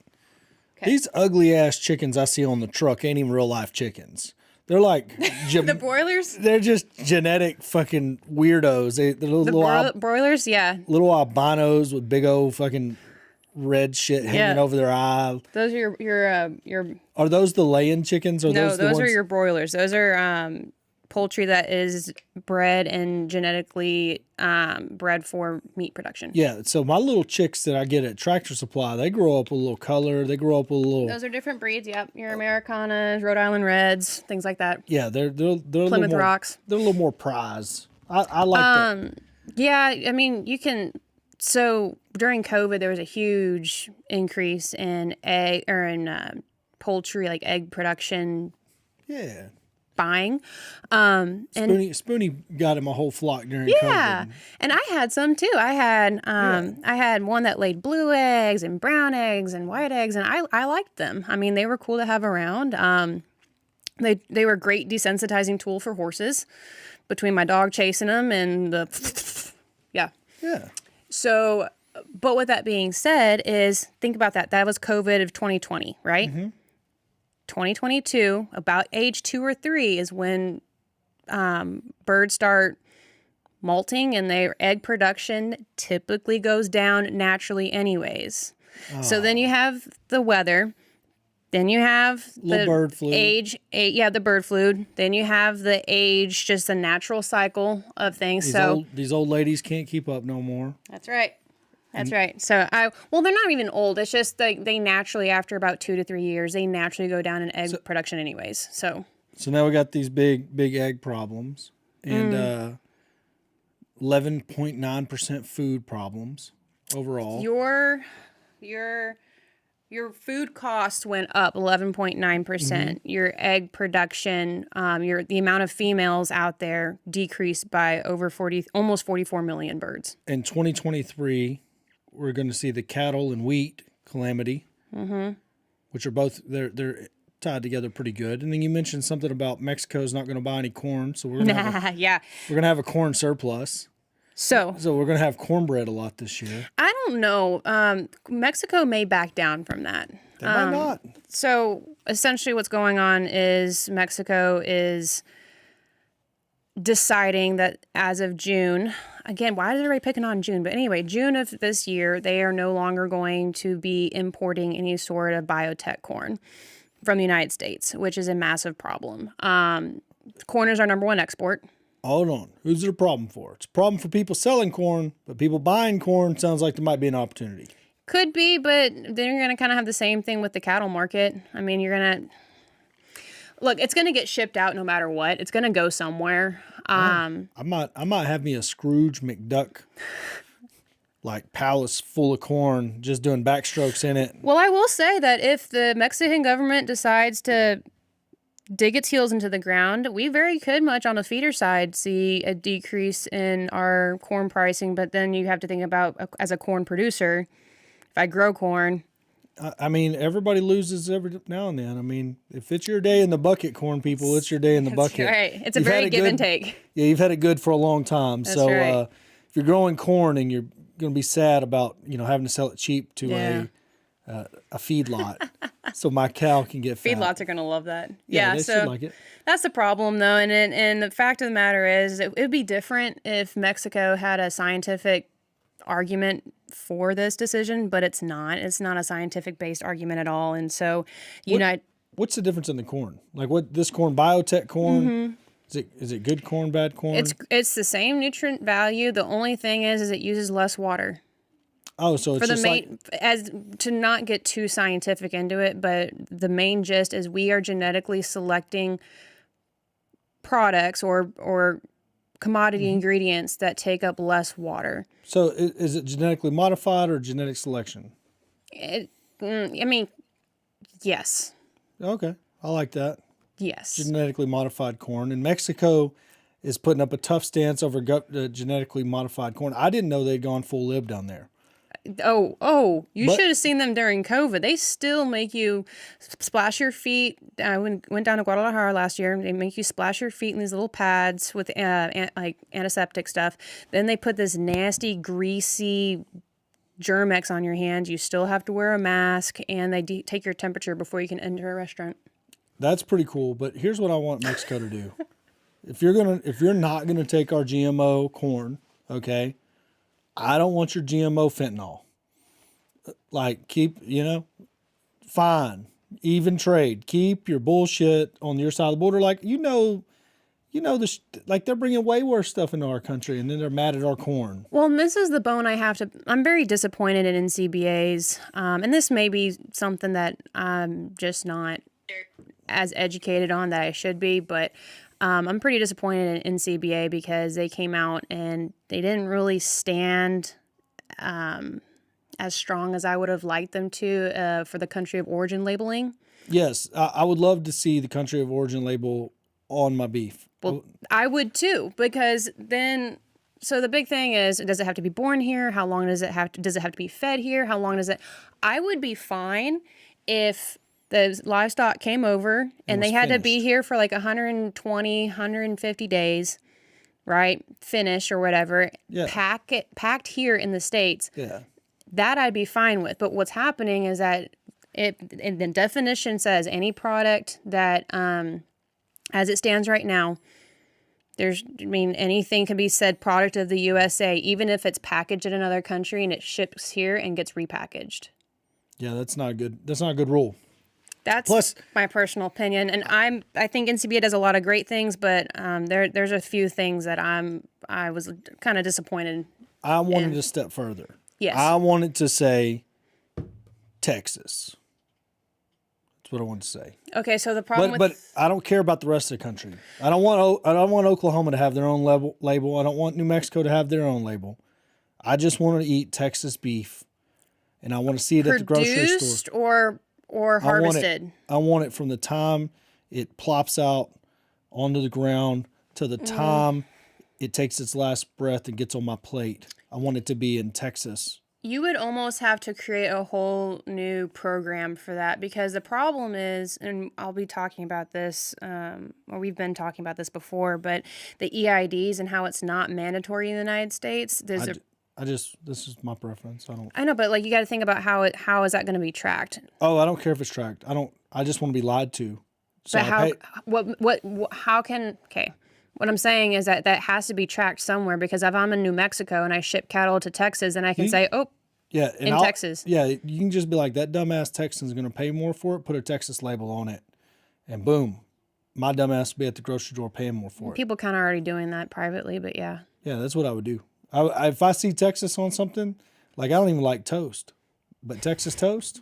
Okay. These ugly ass chickens I see on the truck ain't even real life chickens. They're like the broilers. They're just genetic fucking weirdos. They're little broilers, yeah. Little albinos with big old fucking red shit hanging over their eye. Those are your. Are those the laying chickens? Or no, those are your broilers. Those are poultry that is bred and genetically bred for meat production. Yeah, so my little chicks that I get at Tractor Supply, they grow up with a little color. They grow up with a little. Those are different breeds. Yep, your Americanas, Rhode Island Reds, things like that. Yeah, they're a little Plymouth more, Rocks. They're a little more prize. I like that. Yeah, I mean, you can. So during COVID, there was a huge increase in poultry, like egg production. Yeah. Buying. Spoonie got him a whole flock during Yeah. COVID. And I had some too. I had one that laid blue eggs and brown eggs and white eggs, and I liked them. I mean, they were cool to have around. They were a great desensitizing tool for horses between my dog chasing them and the yeah. Yeah. So, but with that being said is think about that. That was COVID of 2020, right? Mm-hmm. 2022, about age 2 or 3 is when birds start molting and their egg production typically goes down naturally anyways. So then you have the weather, then you have the bird flu. the bird flu. Then you have the age, just the natural cycle of things. These old ladies can't keep up no more. That's right. That's right. So they're not even old. It's just they naturally, after about 2 to 3 years, they naturally go down in egg production anyways. So now we got these big egg problems and 11.9% food problems overall. Your food costs went up 11.9%. Your egg production, the amount of females out there decreased by almost 44 million birds. In 2023, we're going to see the cattle and wheat calamity, which are both they're tied together pretty good. And then you mentioned something about Mexico's not going to buy any corn, so we're going to have we're going to have a corn surplus. So we're going to have cornbread a lot this year. I don't know. Mexico may back down from that. They might not. So essentially what's going on is Mexico is deciding that as of June, again, why is everybody picking on June? But anyway, June of this year, they are no longer going to be importing any sort of biotech corn from the United States, which is a massive problem. Corn is our number 1 export. Hold on. Who's it a problem for? It's a problem for people selling corn, but people buying corn sounds like there might be an opportunity. Could be, but then you're going to kind of have the same thing with the cattle market. I mean, you're going to... Look, it's going to get shipped out no matter what. It's going to go somewhere. I might have me a Scrooge McDuck, like palace full of corn, just doing backstrokes in it. Well, I will say that if the Mexican government decides to dig its heels into the ground, we very could much on the feeder side see a decrease in our corn pricing. But then you have to think about, as a corn producer, if I grow corn... I mean, everybody loses every now and then. I mean, if it's your day in the bucket, corn people, it's your day in the bucket. Right. It's a very give and take. Yeah, you've had it good for a long time. That's right. If you're growing corn and you're going to be sad about having to sell it cheap to a feedlot, so my cow can get fat. Feedlots are going to love that. Yeah, they should like it. That's the problem, though. And the fact of the matter is, it would be different if Mexico had a scientific argument for this decision, but it's not. It's not a scientific based argument at all. And so, what's the difference in the corn? Like this corn, biotech corn? Is it good corn, bad corn? It's the same nutrient value. The only thing is it uses less water. Oh, so it's as to not get too scientific into it, but the main gist is we are genetically selecting products or commodity ingredients that take up less water. So is it genetically modified or genetic selection? Yes. Okay, I like that. Yes. Genetically modified corn. And Mexico is putting up a tough stance over genetically modified corn. I didn't know they'd gone full lib down there. You should have seen them during COVID. They still make you splash your feet. I went down to Guadalajara last year. They make you splash your feet in these little pads with like antiseptic stuff. Then they put this nasty, greasy Germ-X on your hands. You still have to wear a mask, and they take your temperature before you can enter a restaurant. That's pretty cool. But here's what I want Mexico to do: if you're not gonna take our GMO corn, okay. I don't want your GMO fentanyl. Like, fine, even trade. Keep your bullshit on your side of the border. Like, you know, like they're bringing way worse stuff into our country, and then they're mad at our corn. Well, and this is the bone I'm very disappointed in NCBAs. And this may be something that I'm just not as educated on that I should be, but I'm pretty disappointed in NCBA because they came out and they didn't really stand as strong as I would have liked them to for the country of origin labeling. Yes, I would love to see the country of origin label on my beef. Well, I would too, because then, so the big thing is, does it have to be born here? How long does it have to be fed here? How long does it, I would be fine if the livestock came over and they had to be here for like 120, 150 days, right? Finish or whatever, packed here in the States. Yeah. That I'd be fine with. But what's happening is that the definition says any product that, as it stands right now, anything can be said product of the USA, even if it's packaged in another country and it ships here and gets repackaged. Yeah, that's not good. That's not a good rule. That's my personal opinion, and I think NCBA does a lot of great things, but there's a few things that I was kind of disappointed. I wanted to step further. Yes, I wanted to say Texas. That's what I wanted to say. Okay, so the problem but I don't care about the rest of the country. I don't want Oklahoma to have their own label. I don't want New Mexico to have their own label. I just want to eat Texas beef, and I want to see it at the grocery store. Or harvested. I want it from the time it plops out onto the ground to the time it takes its last breath and gets on my plate. I want it to be in Texas. You would almost have to create a whole new program for that, because the problem is, and I'll be talking about this, or we've been talking about this before, but the EIDs and how it's not mandatory in the United States. This is my preference. I know, but like you got to think about how is that going to be tracked? Oh, I don't care if it's tracked. I just want to be lied to. So but how can, okay. What I'm saying is that has to be tracked somewhere, because if I'm in New Mexico and I ship cattle to Texas, then I can say, Texas. Yeah, you can just be like, that dumbass Texan's going to pay more for it, put a Texas label on it, and boom, my dumbass will be at the grocery store paying more for it. People kind of already doing that privately, but yeah. Yeah, that's what I would do. If I see Texas on something, like I don't even like toast, but Texas toast,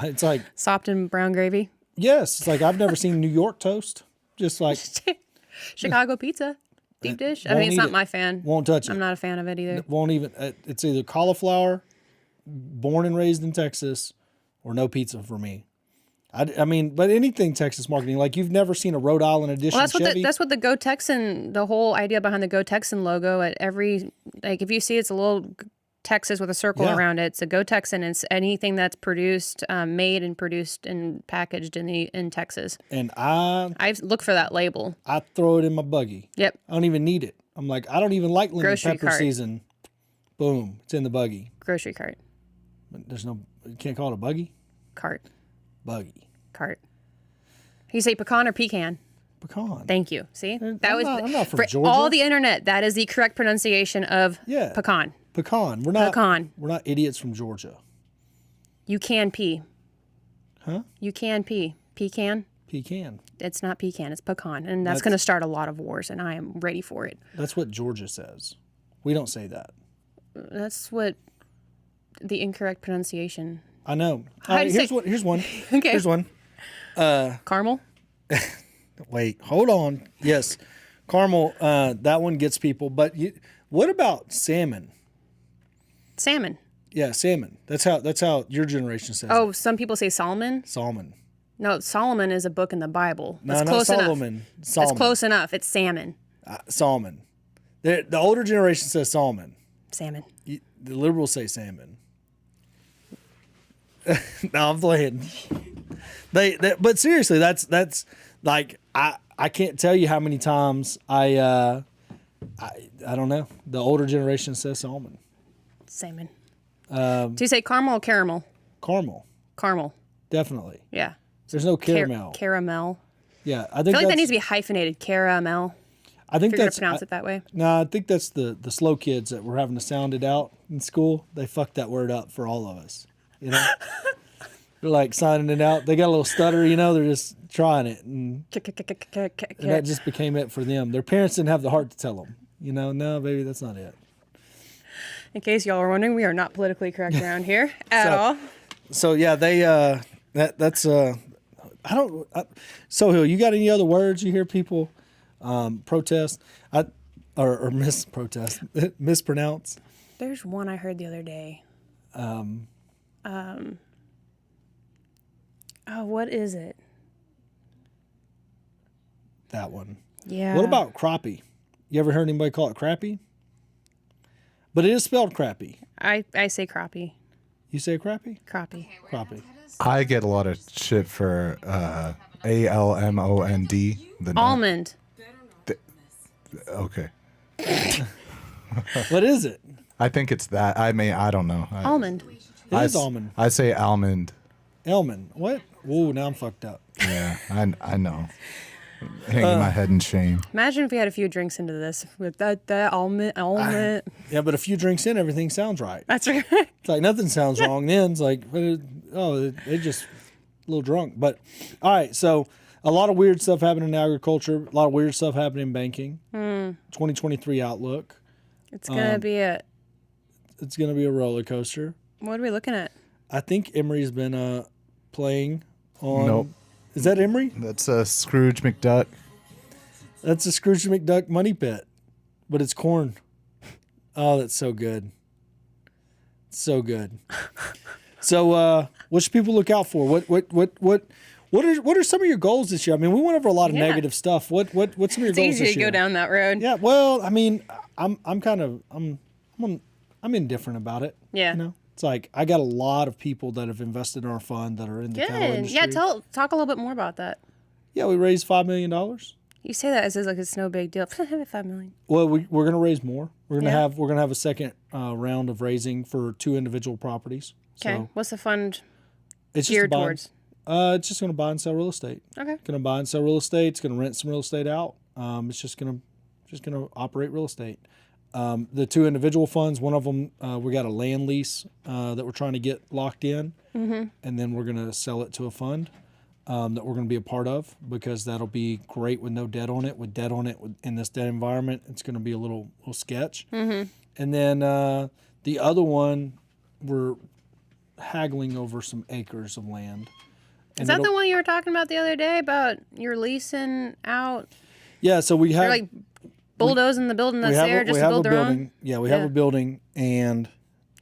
it's like... Sopped in brown gravy? Yes, it's like I've never seen New York toast, just like... Chicago pizza, deep dish. I mean, it's not my fan. Won't touch it. I'm not a fan of it either. Won't even. It's either cauliflower, born and raised in Texas, or no pizza for me. I mean, but anything Texas marketing, like you've never seen a Rhode Island edition. Well, Chevy. That's what the Go Texan. The whole idea behind the Go Texan logo at every, like, if you see, it's a little Texas with a circle around it. It's a Go Texan. It's anything that's produced, made and produced and packaged in Texas. And I look for that label. I throw it in my buggy. Yep. I don't even need it. I'm like, I don't even like lemon pepper cart. season. Boom, it's in the buggy. Grocery cart. But you can't call it a buggy. Cart. Buggy. Cart. You say pecan or pecan? Pecan. Thank you. See, I'm not from for Georgia. all the internet. That is the correct pronunciation of pecan. Pecan. We're not pecan. We're not idiots from Georgia. You can pee. Huh? You can pee. Pecan. Pecan. It's not pecan. It's pecan, and that's going to start a lot of wars, and I am ready for it. That's what Georgia says. We don't say that. That's what the incorrect pronunciation. I know. Here's one. Okay. Here's one. Caramel. Wait, hold on. Yes, caramel. That one gets people. But what about salmon? Salmon. Yeah, salmon. That's how your generation says. Oh, it. some people say Solomon. Salmon. No, Solomon is a book in the Bible. That's no, close not enough. Solomon. That's close enough. It's salmon. Salmon. The older generation says salmon. Salmon. The liberals say salmon. No, I'm playing. But seriously, that's like I can't tell you how many times I don't know. The older generation says salmon. Salmon. Do you say caramel or caramel? Caramel. Caramel. Definitely. Yeah. There's no caramel. Caramel. Yeah, I feel like that needs to be hyphenated. Caramel. I think that's pronounce it that way. No, I think that's the slow kids that were having to sound it out in school. They fucked that word up for all of us. You know. They're like signing it out. They got a little stutter, you know. They're just trying it, and that just became it for them. Their parents didn't have the heart to tell them, you know. No, baby, that's not it. In case y'all were wondering, we are not politically correct around here at all. So yeah, they that's Sohail, you got any other words you hear people protest or mispronounce? There's one I heard the other day. Oh, what is it? That one. Yeah. What about crappie? You ever heard anybody call it crappie? But it is spelled crappie. I say crappie. You say crappie? Crappie. Crappie. I get a lot of shit for ALMOND. Almond. Okay. What is it? I think it's that. I mean, I don't know. Almond. It is almond. I say almond. Almond. What? Whoa, now I'm fucked up. Yeah, I know. Hanging my head in shame. Imagine if we had a few drinks into this with that almond. Yeah, but a few drinks in, everything sounds right. That's right. It's like nothing sounds wrong then. It's like, they just a little drunk. But all right, so a lot of weird stuff happening in agriculture. A lot of weird stuff happening in banking. 2023 outlook. It's gonna be It's gonna be a roller coaster. What are we looking at? I think Emery's been playing on. Nope. Is that Emery? That's Scrooge McDuck. That's a Scrooge McDuck money pit, but it's corn. Oh, that's so good. So good. So, what should people look out for? What are some of your goals this year? I mean, we went over a lot of negative stuff. What's some of your goals this year? It's easy to go down that road. Yeah. Well, I mean, I'm indifferent about it. Yeah. You know, it's like I got a lot of people that have invested in our fund that are in the cattle industry. Yeah. Talk a little bit more about that. Yeah, we raised $5 million. You say that as if like it's no big deal. $5 million. Well, we're going to raise more. We're going to have a second round of raising for 2 individual properties. Okay. So what's the fund it's geared just towards? It's just going to buy and sell real estate. Okay. Going to buy and sell real estate. It's going to rent some real estate out. It's just going to operate real estate. The 2 individual funds, one of them, we got a land lease that we're trying to get locked in, and then we're going to sell it to a fund that we're going to be a part of because that'll be great with no debt on it. With debt on it in this debt environment, it's going to be a little sketch. And then the other one, we're haggling over some acres of land. Is that the one you were talking about the other day about you're leasing out? Yeah, so we have... They're like bulldozing the building that's there just to build their own? Yeah, we have a building, and...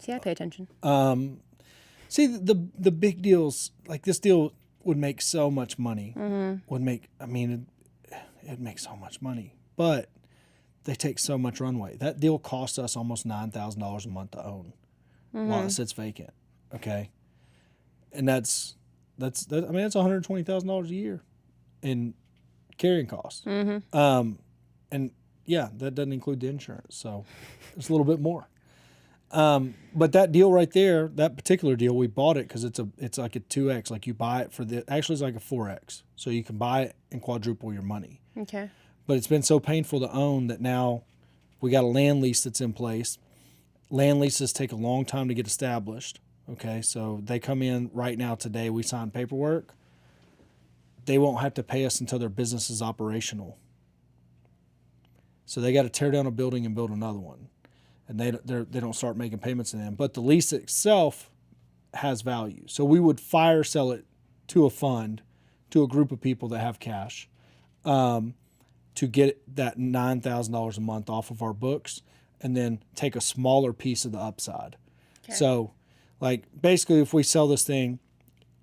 See, I pay attention. See, the big deals, like this deal would make so much money. It'd make so much money. But they take so much runway. That deal costs us almost $9,000 a month to own while it sits vacant. Okay? And that's $120,000 a year in carrying costs. And yeah, that doesn't include the insurance, so it's a little bit more. But that deal right there, that particular deal, we bought it because it's like a 2x. Like you buy it actually it's like a 4x. So you can buy it and quadruple your money. Okay. But it's been so painful to own that now we got a land lease that's in place. Land leases take a long time to get established. Okay, so they come in right now today. We sign paperwork. They won't have to pay us until their business is operational. So they got to tear down a building and build another one, and they don't start making payments to them. But the lease itself has value. So we would fire sell it to a fund, to a group of people that have cash, to get that $9,000 a month off of our books, and then take a smaller piece of the upside. Okay. So, like basically, if we sell this thing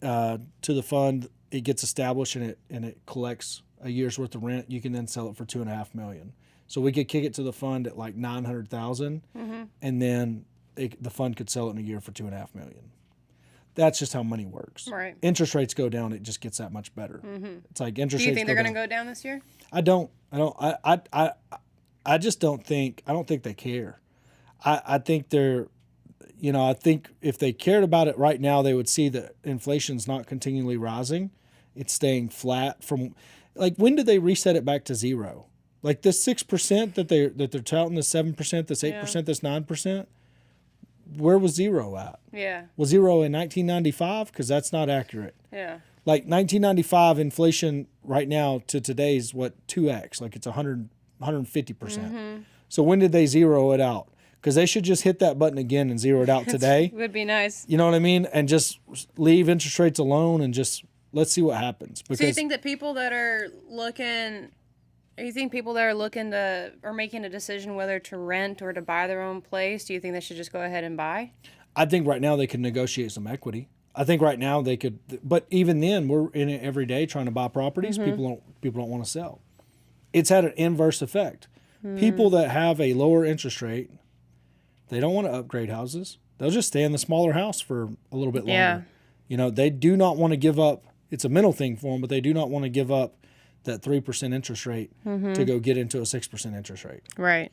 to the fund, it gets established and it collects a year's worth of rent. You can then sell it for $2.5 million. So we could kick it to the fund at like $900,000, and then the fund could sell it in a year for $2.5 million. That's just how money works. Right. Interest rates go down, it just gets that much better. It's like interest rates. Do you think they're going to go down this year? I just don't think. I don't think they care. I think they're. I think if they cared about it right now, they would see that inflation's not continually rising; it's staying flat. From like when did they reset it back to zero? Like this 6% that they're touting, the 7%, this 8%, this 9%. where was zero at? Yeah. Was zero in 1995? Because that's not accurate. Yeah. Like 1995 inflation right now to today's what 2x? Like it's 150%. So when did they zero it out? Because they should just hit that button again and zero it out today. Would be nice. You know what I mean? And just leave interest rates alone and just let's see what happens. Because So you think that people that are looking, to or making a decision whether to rent or to buy their own place, do you think they should just go ahead and buy? I think right now they could negotiate some equity. I think right now they could, but even then we're in it every day trying to buy properties. People don't want to sell. It's had an inverse effect. People that have a lower interest rate, they don't want to upgrade houses. They'll just stay in the smaller house for a little bit longer. Yeah. You know, they do not want to give up. It's a mental thing for them, but they do not want to give up that 3% interest rate to go get into a 6% interest rate. Right.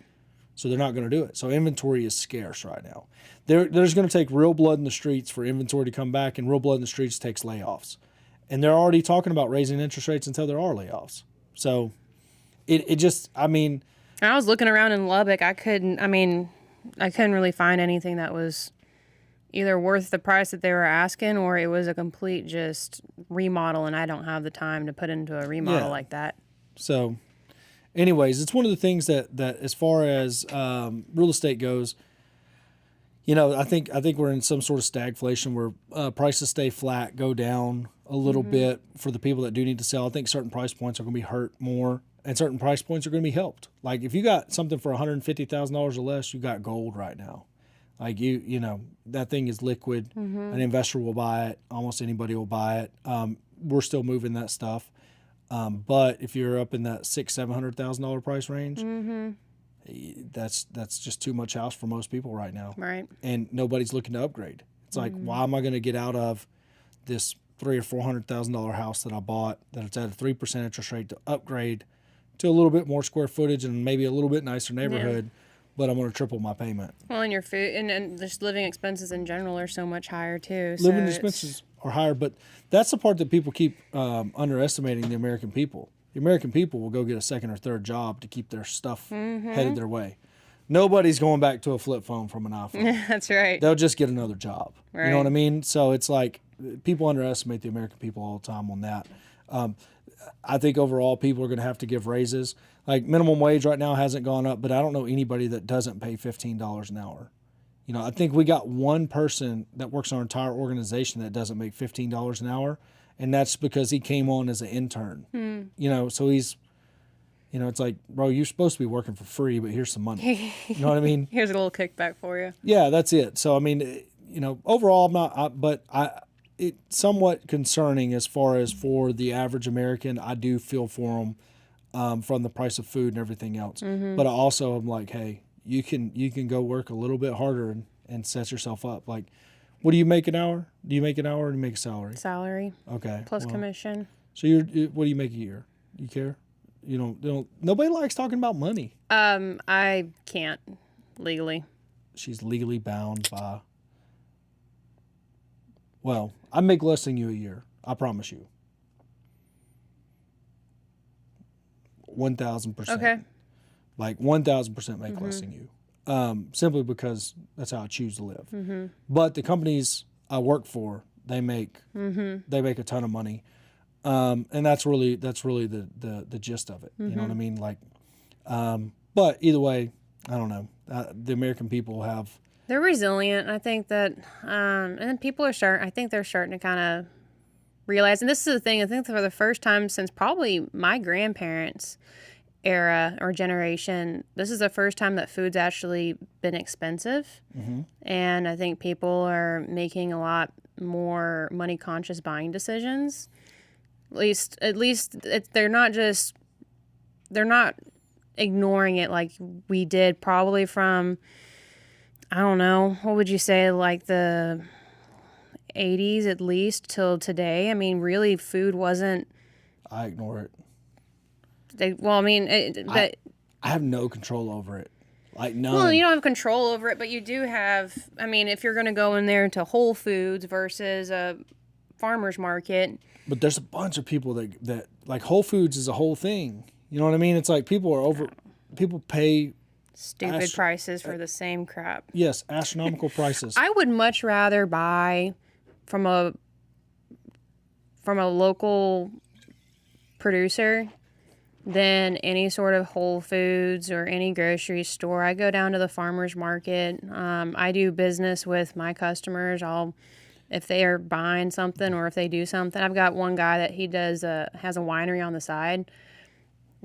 So they're not going to do it. So inventory is scarce right now. There's going to take real blood in the streets for inventory to come back, and real blood in the streets takes layoffs. And they're already talking about raising interest rates until there are layoffs. So it just, I mean. I was looking around in Lubbock. I couldn't really find anything that was either worth the price that they were asking, or it was a complete just remodel, and I don't have the time to put into a remodel like that. So anyways, it's one of the things that as far as real estate goes, you know, I think we're in some sort of stagflation where prices stay flat, go down a little bit for the people that do need to sell. I think certain price points are going to be hurt more, and certain price points are going to be helped. Like if you got something for $150,000 or less, you got gold right now. Like you know, that thing is liquid. An investor will buy it. Almost anybody will buy it. We're still moving that stuff. But if you're up in that $600,000-$700,000 price range, that's just too much house for most people right now. Right. And nobody's looking to upgrade. It's like, why am I going to get out of this $300,000 or $400,000 house that I bought that it's at a 3% interest rate to upgrade to a little bit more square footage and maybe a little bit nicer neighborhood, but I'm going to triple my payment. Well, and your food and just living expenses in general are so much higher too. So Living expenses are higher, but that's the part that people keep underestimating the American people. The American people will go get a second or third job to keep their stuff headed their way. Nobody's going back to a flip phone from an iPhone. That's right. They'll just get another job. Right. You know what I mean? So it's like people underestimate the American people all the time on that. I think overall people are going to have to give raises. Like minimum wage right now hasn't gone up, but I don't know anybody that doesn't pay $15 an hour. You know, I think we got one person that works in our entire organization that doesn't make $15 an hour, and that's because he came on as an intern. You know, so he's, you know, it's like, bro, you're supposed to be working for free, but here's some money. You know what I mean? Here's a little kickback for you. Yeah, that's it. So I mean, you know, overall, I'm not, it's somewhat concerning as far as for the average American. I do feel for them from the price of food and everything else. But I also am like, hey, you can go work a little bit harder and set yourself up. Like, what do you make an hour? Do you make an hour or do you make a salary? Salary. Okay. Plus commission. So what do you make a year? You care? You don't. Nobody likes talking about money. I can't legally. She's legally bound by. Well, I make less than you a year. I promise you. 1,000%. Okay. Like 1,000% make less than you. Simply because that's how I choose to live. But the companies I work for, they make a ton of money. And that's really the gist of it. You know what I mean? Like, but either way, I don't know. The American people have. They're resilient. I think that, and then people are I think they're starting to kind of realize, and this is the thing, I think for the first time since probably my grandparents' era or generation, this is the first time that food's actually been expensive. And I think people are making a lot more money conscious buying decisions. At least they're not ignoring it like we did probably from, I don't know, what would you say, like the 80s at least till today. I mean, really, food wasn't. I ignore it. I have no control over it. Like, none. Well, you don't have control over it, but you do have. I mean, if you're going to go in there to Whole Foods versus a farmer's market. But there's a bunch of people that like Whole Foods is a whole thing. You know what I mean? It's like people pay Stupid prices for the same crap. Yes, astronomical prices. I would much rather buy from a local producer than any sort of Whole Foods or any grocery store. I go down to the farmer's market. I do business with my customers. If they are buying something or if they do something. I've got one guy that he has a winery on the side.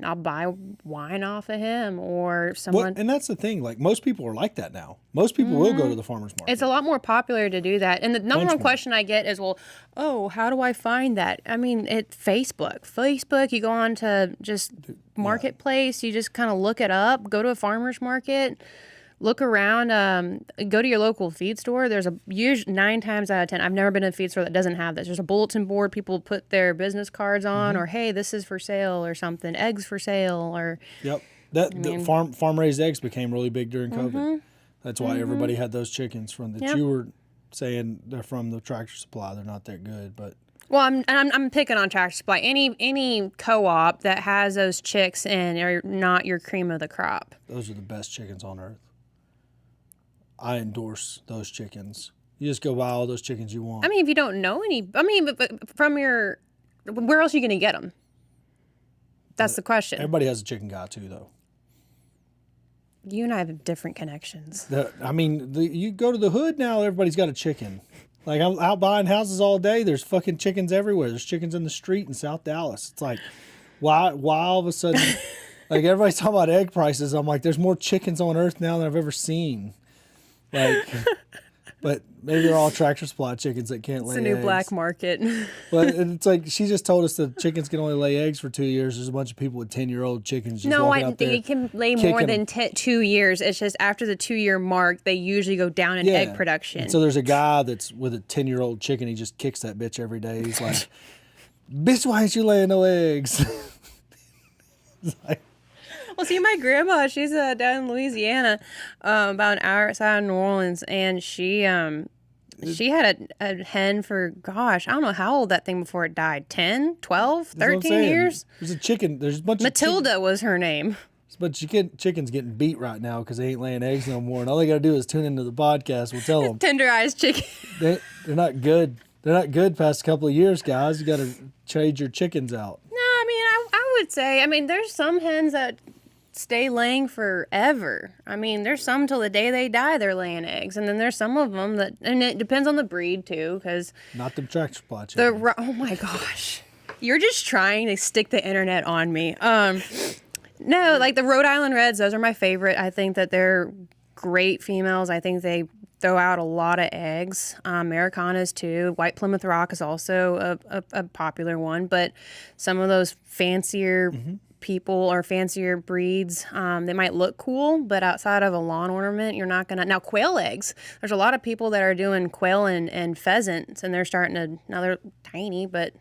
I'll buy wine off of him or someone. And that's the thing. Like, most people are like that now. Most people will go to the farmer's market. It's a lot more popular to do that. And the number one question I get is, well, how do I find that? I mean, Facebook, you go on to just Marketplace, you just kind of look it up, go to a farmer's market, look around, go to your local feed store. There's 9 times out of 10, I've never been to a feed store that doesn't have this. There's a bulletin board people put their business cards on, or hey, this is for sale or something, eggs for sale, or yep. The farm raised eggs became really big during COVID. That's why everybody had those chickens you were saying they're from the Tractor Supply. They're not that good, but well, I'm picking on Tractor Supply. Any co-op that has those chicks in are not your cream of the crop. Those are the best chickens on earth. I endorse those chickens. You just go buy all those chickens you want. I mean, if you don't know any, but from where else are you going to get them? That's the question. Everybody has a chicken guy too, though. You and I have different connections. You go to the hood now, everybody's got a chicken. Like, I'm out buying houses all day. There's fucking chickens everywhere. There's chickens in the street in South Dallas. It's like, why all of a sudden, like, everybody's talking about egg prices. I'm like, there's more chickens on earth now than I've ever seen. Like, but maybe they're all Tractor Supply chickens that can't lay eggs. It's a new black market. But it's like, she just told us that chickens can only lay eggs for 2 years. There's a bunch of people with 10-year-old chickens just walking out there. They can lay more than 2 years. It's just after the 2-year mark, they usually go down in egg production. And so there's a guy that's with a 10-year-old chicken. He just kicks that bitch every day. He's like, bitch, why ain't you laying no eggs? It's like, well, see, my grandma, she's down in Louisiana, about an hour outside of New Orleans, and she had a hen for, gosh, I don't know how old that thing before it died. 10, 12, 13 years? There's a chicken. There's a bunch Matilda was her name. But chickens getting beat right now because they ain't laying eggs no more. And all they got to do is tune into the podcast. We'll tell them. Tenderized chicken. They're not good. They're not good past a couple of years, guys. You got to trade your chickens out. No, I would say, there's some hens that stay laying forever. There's some till the day they die they're laying eggs, and then there's some of them that, and it depends on the breed too, because not the Tractor Supply chickens. Oh my gosh, you're just trying to stick the internet on me. No, like the Rhode Island Reds, those are my favorite. I think that they're great females. I think they throw out a lot of eggs. Americanas too. White Plymouth Rock is also a popular one, but some of those fancier people or fancier breeds, they might look cool, but outside of a lawn ornament, you're not gonna. Now, quail eggs, there's a lot of people that are doing quail and pheasants, and they're starting to, now they're tiny, but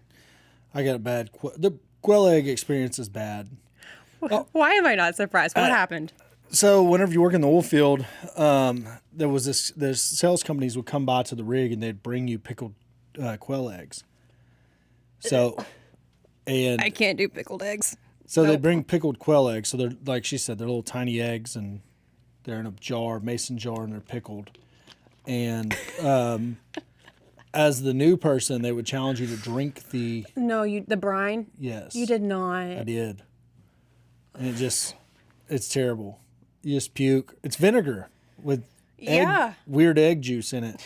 I got the quail egg experience is bad. Why am I not surprised? What happened? So whenever you work in the oil field, there's sales companies would come by to the rig and they'd bring you pickled quail eggs. So, and I can't do pickled eggs. So they bring pickled quail eggs. So they're, like she said, they're little tiny eggs, and they're in a mason jar, and they're pickled. And as the new person, they would challenge you to drink the brine. Yes, you did not. I did, and it's terrible. You just puke. It's vinegar with weird egg juice in it.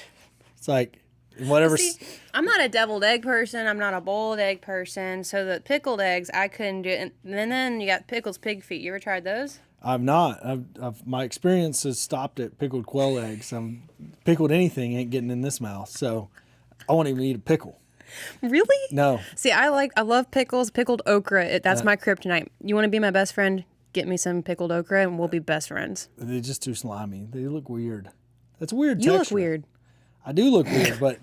It's like whatever. See, I'm not a deviled egg person. I'm not a boiled egg person. So the pickled eggs, I couldn't do it. And then you got Pickles pig feet. You ever tried those? I've not. My experience has stopped at pickled quail eggs. Pickled anything ain't getting in this mouth. So I won't even eat a pickle. Really? No. See, I love pickles. Pickled okra. That's my kryptonite. You want to be my best friend? Get me some pickled okra, and we'll be best friends. They're just too slimy. They look weird. That's a weird You texture. look weird. I do look weird, but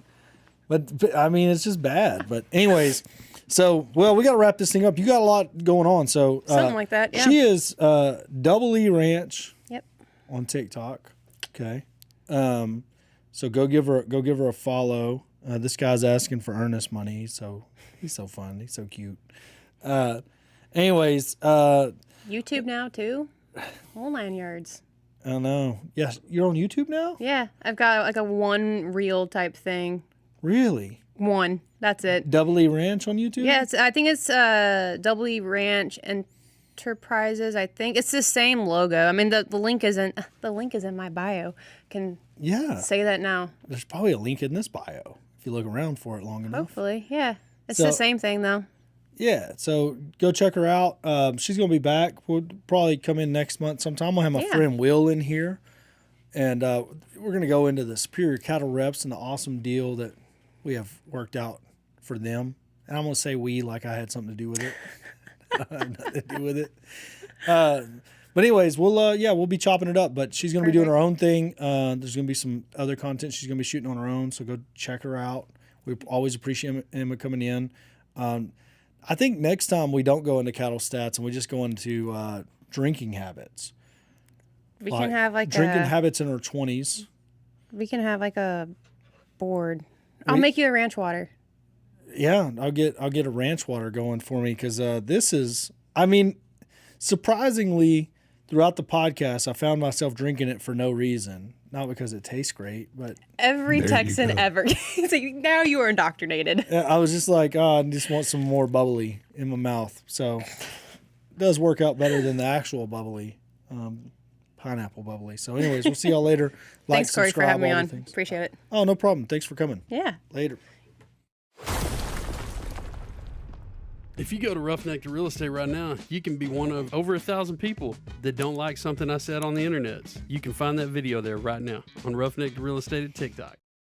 it's just bad. But anyways, so we got to wrap this thing up. You got a lot going on, so something like that. Yeah. She is Double E Ranch. Yep. On TikTok. Okay. So go give her a follow. This guy's asking for earnest money, so he's so fun. He's so cute. Anyways. YouTube now too. Whole 9 yards. I know. Yes, you're on YouTube now? Yeah, I've got like a one reel type thing. Really? One. That's it. Double E Ranch on YouTube? Yeah, I think it's Double E Ranch Enterprises. I think it's the same logo. I mean, the link is in my bio. Can say that now. There's probably a link in this bio if you look around for it long enough. Hopefully, yeah. It's the same thing though. Yeah, so go check her out. She's going to be back. We'll probably come in next month sometime. I'll have my friend Will in here, and we're going to go into the Superior Cattle Reps and the awesome deal that we have worked out for them. And I'm going to say we like I had something to do with it. I have nothing to do with it. But anyways, we'll be chopping it up. But she's going to be doing her own thing. There's going to be some other content she's going to be shooting on her own, so go check her out. We always appreciate Emma coming in. I think next time we don't go into cattle stats and we just go into drinking habits. We can have like drinking habits in our 20s. We can have like a board. I'll make you a ranch water. Yeah, I'll get a ranch water going for me because this is. I mean, surprisingly, throughout the podcast, I found myself drinking it for no reason. Not because it tastes great, but every Texan ever. So now you are indoctrinated. I was just like, I just want some more bubbly in my mouth. So it does work out better than the actual bubbly, pineapple bubbly. So anyways, we'll see y'all later. Thanks, Corey, for having me on. Appreciate it. Oh, no problem. Thanks for coming. Yeah. Later. If you go to Roughneck to Real Estate right now, you can be one of over 1,000 people that don't like something I said on the internet. You can find that video there right now on Roughneck to Real Estate at TikTok.